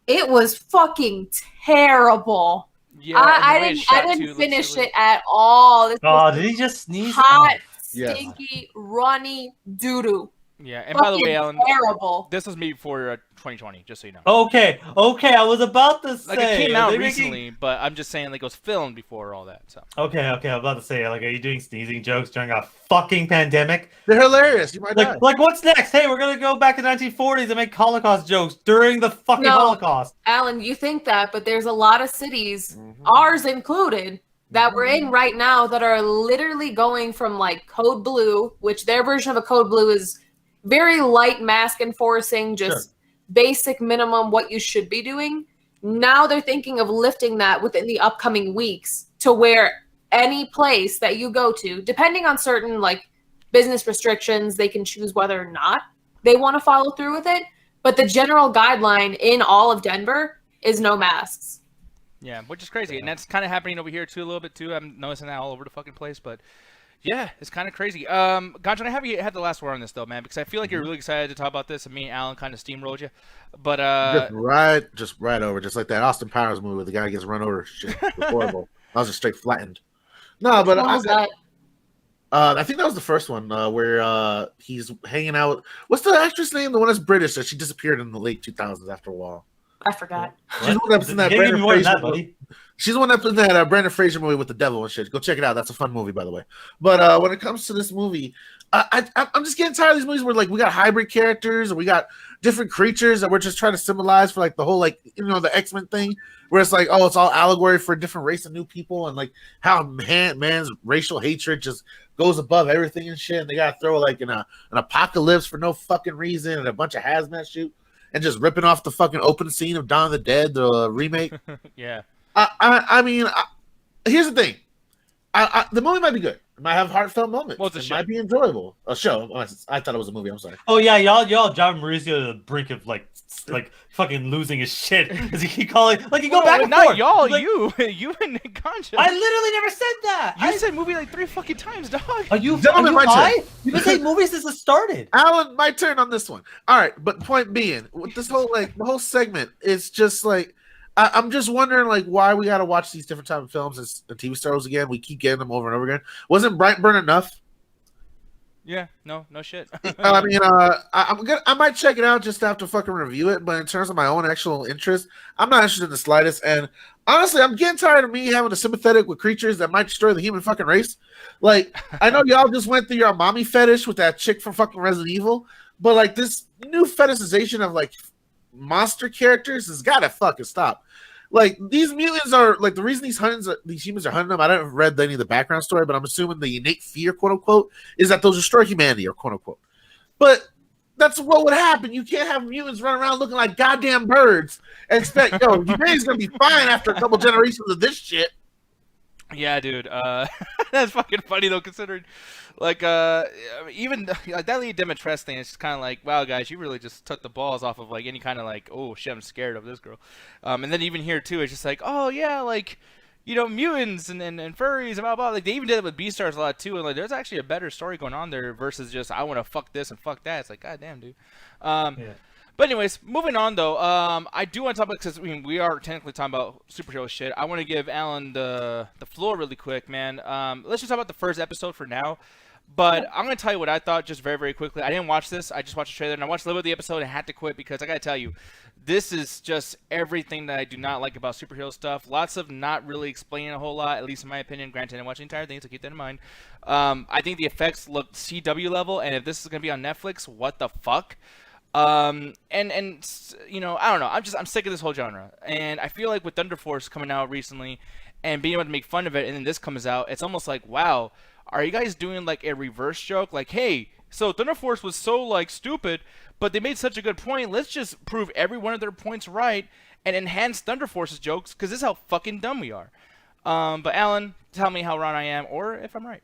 it was fucking terrible. Yeah, I didn't finish it at all. Did he just sneeze? Hot, stinky, runny doo-doo. Yeah, and by the way, Alan, terrible. This was made for 2020, just so you know. Okay, I was about to say. Like, it came out recently, but I'm just saying, like, it was filmed before all that, so. Okay, I'm about to say, like, are you doing sneezing jokes during a fucking pandemic? They're hilarious. You might die. Like, what's next? Hey, we're gonna go back to 1940s and make Holocaust jokes during the fucking Holocaust. Alan, you think that, but there's a lot of cities, ours included, that we're in right now that are literally going from, like, Code Blue, which their version of a Code Blue is very light mask enforcing, just basic minimum what you should be doing. Now they're thinking of lifting that within the upcoming weeks to where any place that you go to, depending on certain like business restrictions, they can choose whether or not they want to follow through with it. But the general guideline in all of Denver is no masks. Yeah, which is crazy. And that's kind of happening over here too a little bit too. I'm noticing that all over the fucking place, but yeah, it's kind of crazy. Ganjan, I have you had the last word on this though, man, because I feel like you're really excited to talk about this, and me and Alan kind of steamrolled you. But just right over, just like that Austin Powers movie where the guy gets run over. Shit, it was horrible. I was just straight flattened. No, but I think that was the first one where he's hanging out. What's the actress name? The one that's British that she disappeared in the late 2000s after a while. I forgot. She's the one that's in that Brandon Fraser movie. She's the one that's in that Brandon Fraser movie with the devil and shit. Go check it out. That's a fun movie, by the way. But when it comes to this movie, I'm just getting tired of these movies where like we got hybrid characters and we got different creatures that we're just trying to symbolize for like the whole like the X-Men thing, where it's like it's all allegory for a different race of new people and like how man's racial hatred just goes above everything and shit. And they gotta throw like an apocalypse for no fucking reason and a bunch of hazmat shoot. And just ripping off the fucking open scene of Dawn of the Dead, the remake. Yeah. I mean, here's the thing. The movie might be good. It might have heartfelt moments. Well, it might be enjoyable. A show. I thought it was a movie. I'm sorry. Oh yeah, y'all, John Mauricio to the brink of like fucking losing his shit. Does he keep calling like you go back and not Oh, forth? y'all, like, you and Ganja. I literally never said that. You said movie like 3 fucking times, dog. Are you Gentlemen, high? You've been saying movies since it started. Alan, my turn on this one. All right, but point being, with this whole the whole segment, it's just like I'm just wondering like why we got to watch these different type of films and TV stars again. We keep getting them over and over again. Wasn't Brightburn enough? Yeah, no shit. I mean, I might check it out just to have to fucking review it. But in terms of my own actual interest, I'm not interested in the slightest. And honestly, I'm getting tired of me having a sympathetic with creatures that might destroy the human fucking race. Like, I know y'all just went through your mommy fetish with that chick from fucking Resident Evil, but like this new fetishization of like monster characters has got to fucking stop. Like these mutants are like the reason these humans are hunting them. I haven't read any of the background story, but I'm assuming the innate fear, quote unquote, is that they'll destroy humanity, or quote unquote. But that's what would happen. You can't have mutants run around looking like goddamn birds and expect humanity's gonna be fine after a couple generations of this shit. Yeah, dude. That's fucking funny though, considering like even like that Leah Dimitrescu thing. It's just kind of like, wow, guys, you really just took the balls off of like any kind of like, oh shit, I'm scared of this girl. And then even here too, it's just like, oh yeah, like mutants and furries and blah blah. Like they even did it with Beastars a lot too. And like there's actually a better story going on there versus just I want to fuck this and fuck that. It's like, goddamn, dude. Yeah. But anyways, moving on though, I do want to talk about, because we are technically talking about superhero shit. I want to give Alan the floor really quick, man. Let's just talk about the first episode for now. But I'm going to tell you what I thought just very, very quickly. I didn't watch this. I just watched the trailer, and I watched a little bit of the episode and had to quit because I got to tell you, this is just everything that I do not like about superhero stuff. Lots of not really explaining a whole lot, at least in my opinion. Granted, I didn't watch the entire thing, so keep that in mind. I think the effects look CW level, and if this is going to be on Netflix, what the fuck? You know, I don't know. I'm sick of this whole genre, and I feel like with Thunder Force coming out recently, and being able to make fun of it, and then this comes out, it's almost like, wow, are you guys doing like a reverse joke? Like, hey, so Thunder Force was so like stupid, but they made such a good point. Let's just prove every one of their points right and enhance Thunder Force's jokes because this is how fucking dumb we are. But Alan, tell me how wrong I am, or if I'm right.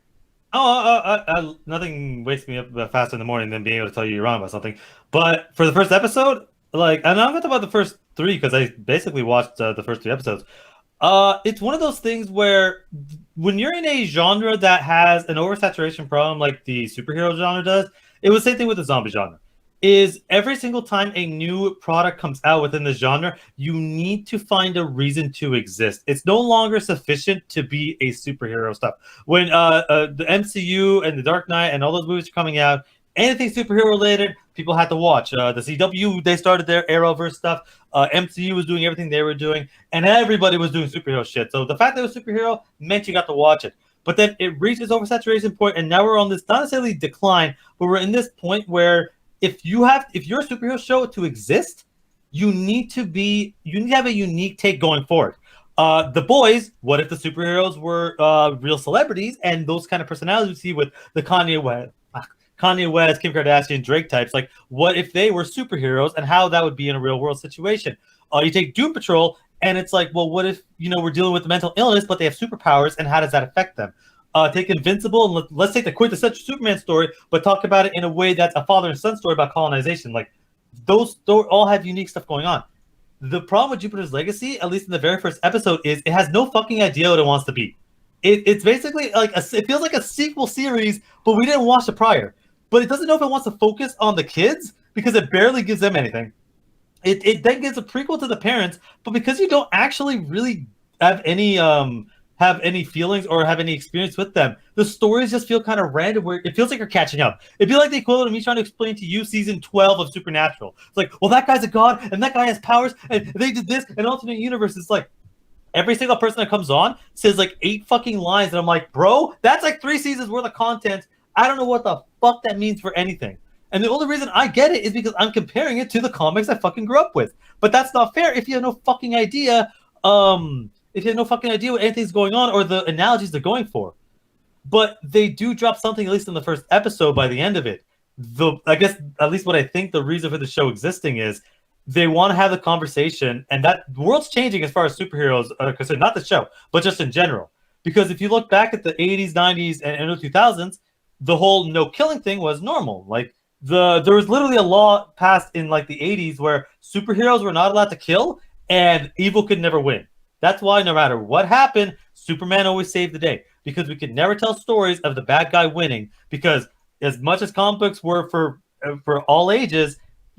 Nothing wakes me up faster in the morning than being able to tell you you're wrong about something. But for the first episode, like, and I'm going to talk about the first three because I basically watched the first three episodes. It's one of those things where when you're in a genre that has an oversaturation problem like the superhero genre does, it was the same thing with the zombie genre. Is every single time a new product comes out within the genre, you need to find a reason to exist. It's no longer sufficient to be a superhero stuff. When the MCU and the Dark Knight and all those movies are coming out, anything superhero related, people had to watch. The CW, they started their Arrowverse stuff. MCU was doing everything they were doing, and everybody was doing superhero shit. So the fact that it was superhero meant you got to watch it. But then it reached its oversaturation point, and now we're on this not necessarily decline, but we're in this point where if you're a superhero show to exist, you need to have a unique take going forward. The Boys, what if the superheroes were real celebrities and those kind of personalities we see with the Kanye West, Kim Kardashian, Drake types? Like, what if they were superheroes and how that would be in a real world situation? You take Doom Patrol, and it's like, well, what if we're dealing with mental illness, but they have superpowers, and how does that affect them? Take Invincible, and let's take the quintessential Superman story, but talk about it in a way that's a father and son story about colonization. Like, those all have unique stuff going on. The problem with Jupiter's Legacy, at least in the very first episode, is it has no fucking idea what it wants to be. It's basically like it feels like a sequel series, but we didn't watch the prior. But it doesn't know if it wants to focus on the kids because it barely gives them anything. It then gives a prequel to the parents, but because you don't actually really have any feelings or have any experience with them, the stories just feel kind of random where it feels like you're catching up. It'd be like the equivalent of me trying to explain to you season 12 of Supernatural. It's like, well, that guy's a god and that guy has powers and they did this and alternate universe. It's like every single person that comes on says like 8 fucking lines and I'm like, bro, that's like 3 seasons worth of content. I don't know what the fuck that means for anything. And the only reason I get it is because I'm comparing it to the comics I fucking grew up with. But that's not fair if you have no fucking idea what anything's going on or the analogies they're going for. But they do drop something, at least in the first episode, by the end of it. I guess, at least what I think the reason for the show existing is they want to have the conversation, and that the world's changing as far as superheroes are concerned, not the show, but just in general. Because if you look back at the 80s, 90s, and early 2000s, the whole no-killing thing was normal. Like, there was literally a law passed in, like, the 80s where superheroes were not allowed to kill, and evil could never win. That's why no matter what happened, Superman always saved the day. Because we could never tell stories of the bad guy winning. Because as much as comic books were for all ages,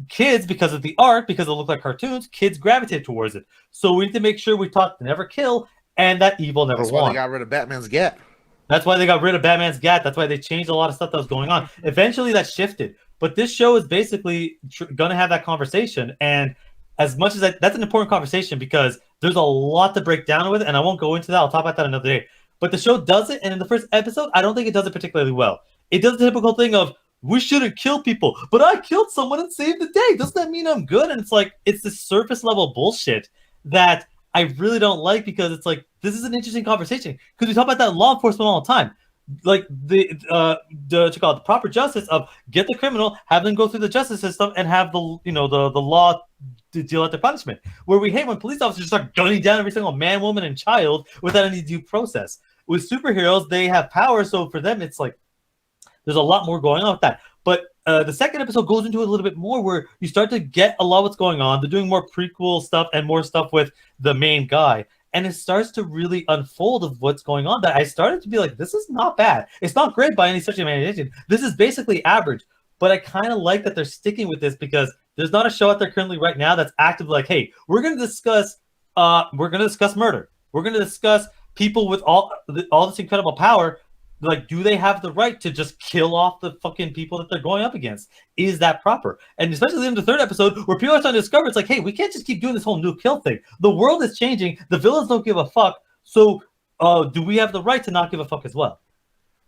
kids, because of the art, because it looked like cartoons, kids gravitate towards it. So we need to make sure we taught to never kill and that evil never won. That's why they got rid of Batman's Gat. That's why they got rid of Batman's Gat. That's why they changed a lot of stuff that was going on. Eventually that shifted. But this show is basically going to have that conversation. And as much as that's an important conversation because there's a lot to break down with it, and I won't go into that. I'll talk about that another day. But the show does it, and in the first episode, I don't think it does it particularly well. It does the typical thing of, we shouldn't kill people, but I killed someone and saved the day. Doesn't that mean I'm good? And it's like, it's this surface level bullshit that I really don't like because it's like, this is an interesting conversation. Because we talk about that in law enforcement all the time. Like the proper justice of get the criminal, have them go through the justice system, and have the law to deal with the punishment. Where we hate when police officers start gunning down every single man, woman, and child without any due process. With superheroes, they have power, so for them, it's like there's a lot more going on with that. But the second episode goes into it a little bit more, where you start to get a lot of what's going on. They're doing more prequel stuff and more stuff with the main guy. And it starts to really unfold of what's going on that I started to be like, this is not bad. It's not great by any stretch of imagination. This is basically average. But I kind of like that they're sticking with this because there's not a show out there currently right now that's actively like, hey, we're going to discuss murder. We're going to discuss people with all this incredible power. Like, do they have the right to just kill off the fucking people that they're going up against? Is that proper? And especially in the third episode, where people are starting to discover, it's like, hey, we can't just keep doing this whole no kill thing. The world is changing. The villains don't give a fuck. So do we have the right to not give a fuck as well?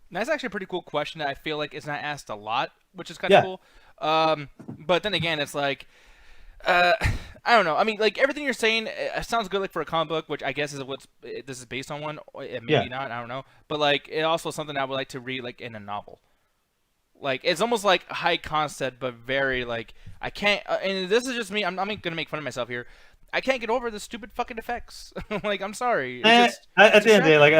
That's actually a pretty cool question that I feel like is not asked a lot, which is kind of cool. But then again, it's like, I don't know. I mean, like everything you're saying, it sounds good, like for a comic book, which I guess is what this is based on one. Maybe not. I don't know. But like, it also is something I would like to read, like in a novel. Like it's almost like high concept, but very like I can't. And this is just me. I'm gonna make fun of myself here. I can't get over the stupid fucking effects. Like I'm sorry. At the end of the day, like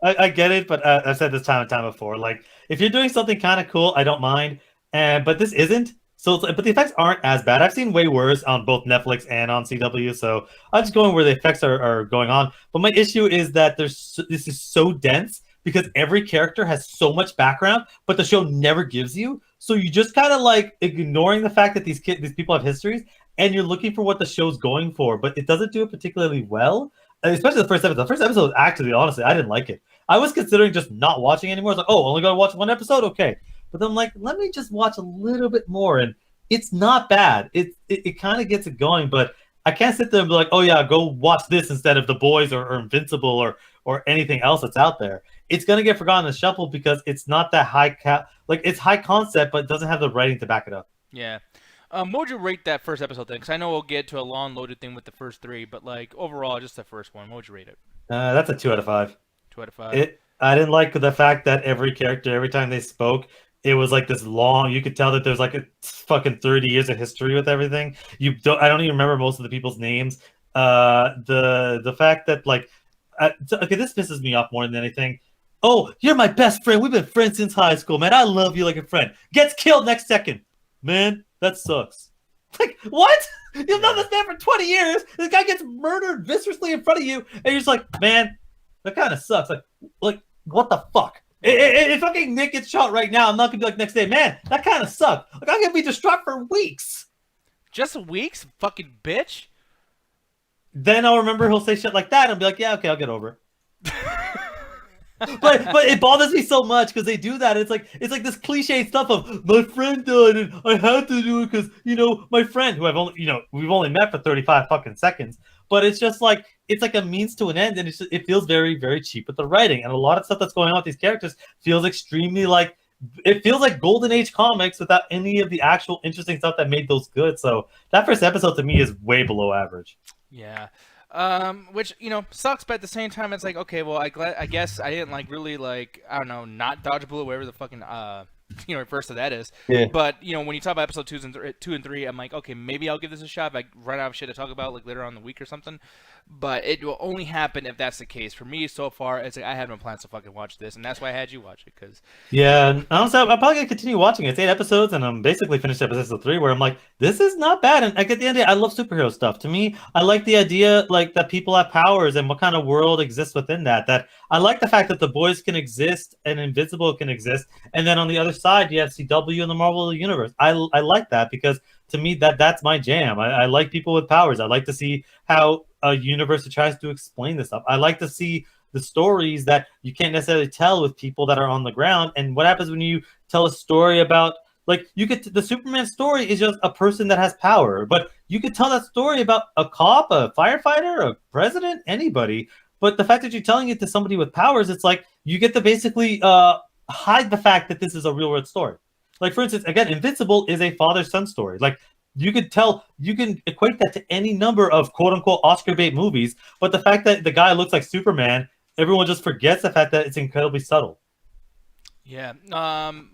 I get it, but I've said this time and time before. Like if you're doing something kind of cool, I don't mind. But this isn't. So, but the effects aren't as bad. I've seen way worse on both Netflix and on CW. So I'm just going where the effects are going on. But my issue is that this is so dense because every character has so much background, but the show never gives you. So you just kind of like ignoring the fact that these people have histories, and you're looking for what the show's going for, but it doesn't do it particularly well. Especially the first episode. The first episode, actually, honestly, I didn't like it. I was considering just not watching anymore. I was like, oh, only gotta watch one episode? Okay. But then I'm like, let me just watch a little bit more. And it's not bad. It kind of gets it going, but I can't sit there and be like, oh yeah, go watch this instead of The Boys or Invincible or anything else that's out there. It's gonna get forgotten in the shuffle because it's not that like it's high concept, but it doesn't have the writing to back it up. Yeah. What would you rate that first episode then? Because I know we'll get to a long loaded thing with the first three, but like overall, just the first one, what would you rate it? That's a 2 out of 5. 2 out of 5. I didn't like the fact that every character, every time they spoke, it was like this long. You could tell that there's like a fucking 30 years of history with everything. I don't even remember most of the people's names. The fact that like, okay, this pisses me off more than anything. Oh, you're my best friend. We've been friends since high school, man. I love you like a friend. Gets killed next second, man. That sucks. Like, what? You've known this man for 20 years. This guy gets murdered viscerally in front of you, and you're just like, man, that kind of sucks. Like, what the fuck? If fucking Nick gets shot right now, I'm not gonna be like next day, man, that kind of sucked. Like, I'm gonna be distraught for weeks. Just weeks? Fucking bitch? Then I'll remember he'll say shit like that and be like, yeah, okay, I'll get over it. but it bothers me so much because they do that. It's like this cliche stuff of my friend died and I had to do it because my friend who we've only met for 35 fucking seconds. But it's just like it's like a means to an end, and it feels very, very cheap with the writing. And a lot of stuff that's going on with these characters feels extremely like it feels like Golden Age comics without any of the actual interesting stuff that made those good. So that first episode to me is way below average. Yeah. Which sucks, but at the same time, it's like, okay, well, I guess I didn't like really like I don't know, not dodge a bullet, whatever the fucking reverse to that is. Yeah. But when you talk about episode 2 and 3, I'm like, okay, maybe I'll give this a shot if I run out of shit to talk about like later on in the week or something. But it will only happen if that's the case. For me, so far, it's like I had no plans to fucking watch this, and that's why I had you watch it. Cause yeah, honestly, I'm probably gonna continue watching it. It's 8 episodes, and I'm basically finished episode 3, where I'm like, this is not bad. And like, at the end of the day, I love superhero stuff. To me, I like the idea like that people have powers and what kind of world exists within that. That I like the fact that the Boys can exist and Invincible can exist, and then on the other side, you have CW and the Marvel Universe. I like that because to me, that's my jam. I like people with powers. I like to see how a universe that tries to explain this stuff. I like to see the stories that you can't necessarily tell with people that are on the ground. And what happens when you tell a story about, like, the Superman story is just a person that has power, but you could tell that story about a cop, a firefighter, a president, anybody. But the fact that you're telling it to somebody with powers, it's like you get to basically hide the fact that this is a real world story. Like, for instance, again, Invincible is a father-son story. Like, you can equate that to any number of quote-unquote Oscar bait movies, but the fact that the guy looks like Superman, everyone just forgets the fact that it's incredibly subtle. Yeah.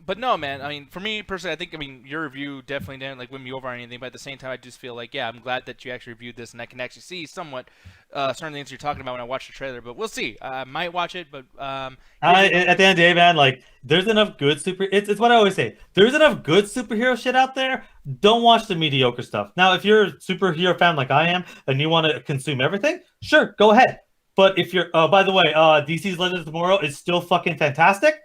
But no, man. I mean, for me personally, I think your review definitely didn't like win me over or anything. But at the same time, I just feel like, yeah, I'm glad that you actually reviewed this, and I can actually see somewhat certain things you're talking about when I watch the trailer. But we'll see. I might watch it, but at the end of the day, man, like there's enough good It's what I always say. There's enough good superhero shit out there. Don't watch the mediocre stuff. Now, if you're a superhero fan like I am and you want to consume everything, sure, go ahead. But if you're, by the way, DC's Legends of Tomorrow is still fucking fantastic.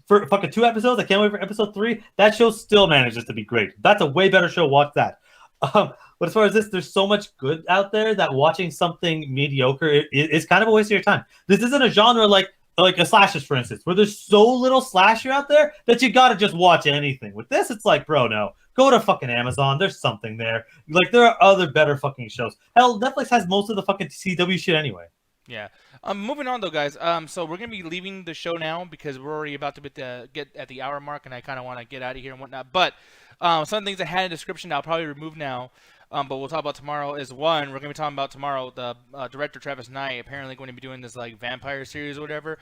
For fucking 2 episodes, I can't wait for episode 3. That show still manages to be great. That's a way better show. Watch that. But as far as this, there's so much good out there that watching something mediocre is kind of a waste of your time. This isn't a genre like a slashers, for instance, where there's so little slasher out there that you gotta just watch anything. With this, it's like, bro, no. Go to fucking Amazon. There's something there. Like, there are other better fucking shows. Hell, Netflix has most of the fucking CW shit anyway. Yeah. Moving on though, guys. So we're gonna be leaving the show now because we're already about to get at the hour mark, and I kind of want to get out of here and whatnot. But some things I had in the description I'll probably remove now. But we'll talk about tomorrow. Is one, we're gonna be talking about tomorrow. The director Travis Knight apparently going to be doing this like vampire series or whatever,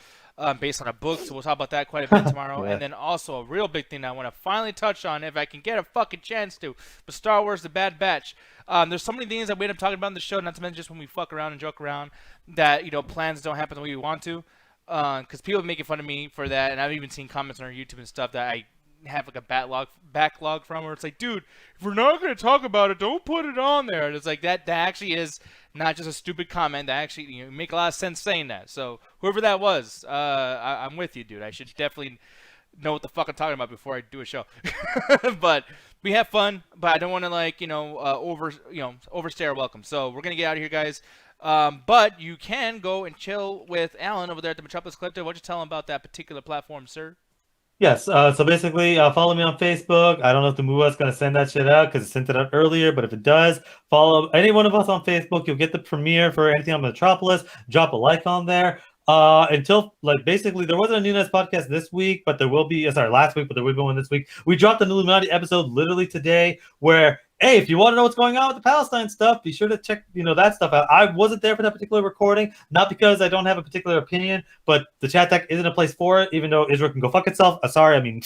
based on a book. So we'll talk about that quite a bit tomorrow. Yeah. And then also a real big thing I want to finally touch on, if I can get a fucking chance to, but Star Wars: The Bad Batch. There's so many things that we end up talking about in the show, not to mention just when we fuck around and joke around, that plans don't happen the way we want to. Because people are making fun of me for that, and I've even seen comments on our YouTube and stuff that I have like a backlog from, where it's like, dude, if we're not going to talk about it, don't put it on there. And it's like that actually is not just a stupid comment. That actually make a lot of sense saying that. So whoever that was, I'm with you, dude. I should definitely know what the fuck I'm talking about before I do a show. But we have fun, but I don't want to overstay our welcome. So we're gonna get out of here, guys. But you can go and chill with Alan over there at the Metropolis Collective. Why don't you tell him about that particular platform, sir? Yes, so basically, follow me on Facebook. I don't know if the MUA is going to send that shit out because it sent it out earlier, but if it does, follow any one of us on Facebook. You'll get the premiere for anything on Metropolis. Drop a like on there. Until, basically, there wasn't a New Nights podcast this week, but there will be, last week, but there will be one this week. We dropped an Illuminati episode literally today where, hey, if you want to know what's going on with the Palestine stuff, be sure to check, that stuff out. I wasn't there for that particular recording, not because I don't have a particular opinion, but the chat tech isn't a place for it, even though Israel can go fuck itself. Sorry, I mean,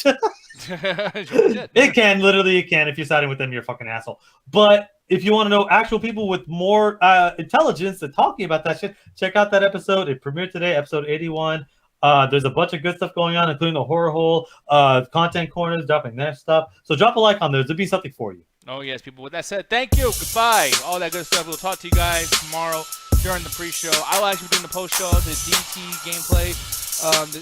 it can. If you're siding with them, you're a fucking asshole. But if you want to know actual people with more intelligence than talking about that shit, check out that episode. It premiered today, episode 81. There's a bunch of good stuff going on, including the horror hole, content corners, dropping their stuff. So drop a like on there. There'll be something for you. Oh, yes, people. With that said, thank you. Goodbye. All that good stuff. We'll talk to you guys tomorrow during the pre-show. I'll actually be doing the post-show, the DT gameplay.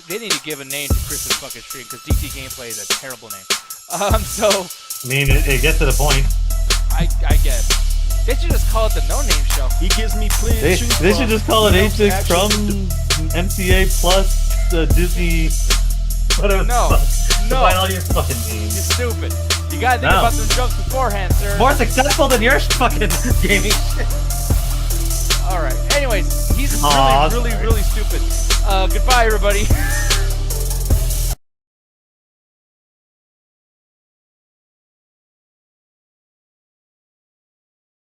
They need to give a name to Chris's fucking stream because DT gameplay is a terrible name. I mean, it gets to the point. I guess. They should just call it the No Name Show. He gives me plenty. They should just call it H6 from MCA plus Disney. Whatever. No. Find all your fucking names. You're stupid. You gotta think about some jokes beforehand, sir. More successful than your fucking gaming shit. Alright. Anyways, he's really stupid. Goodbye, everybody.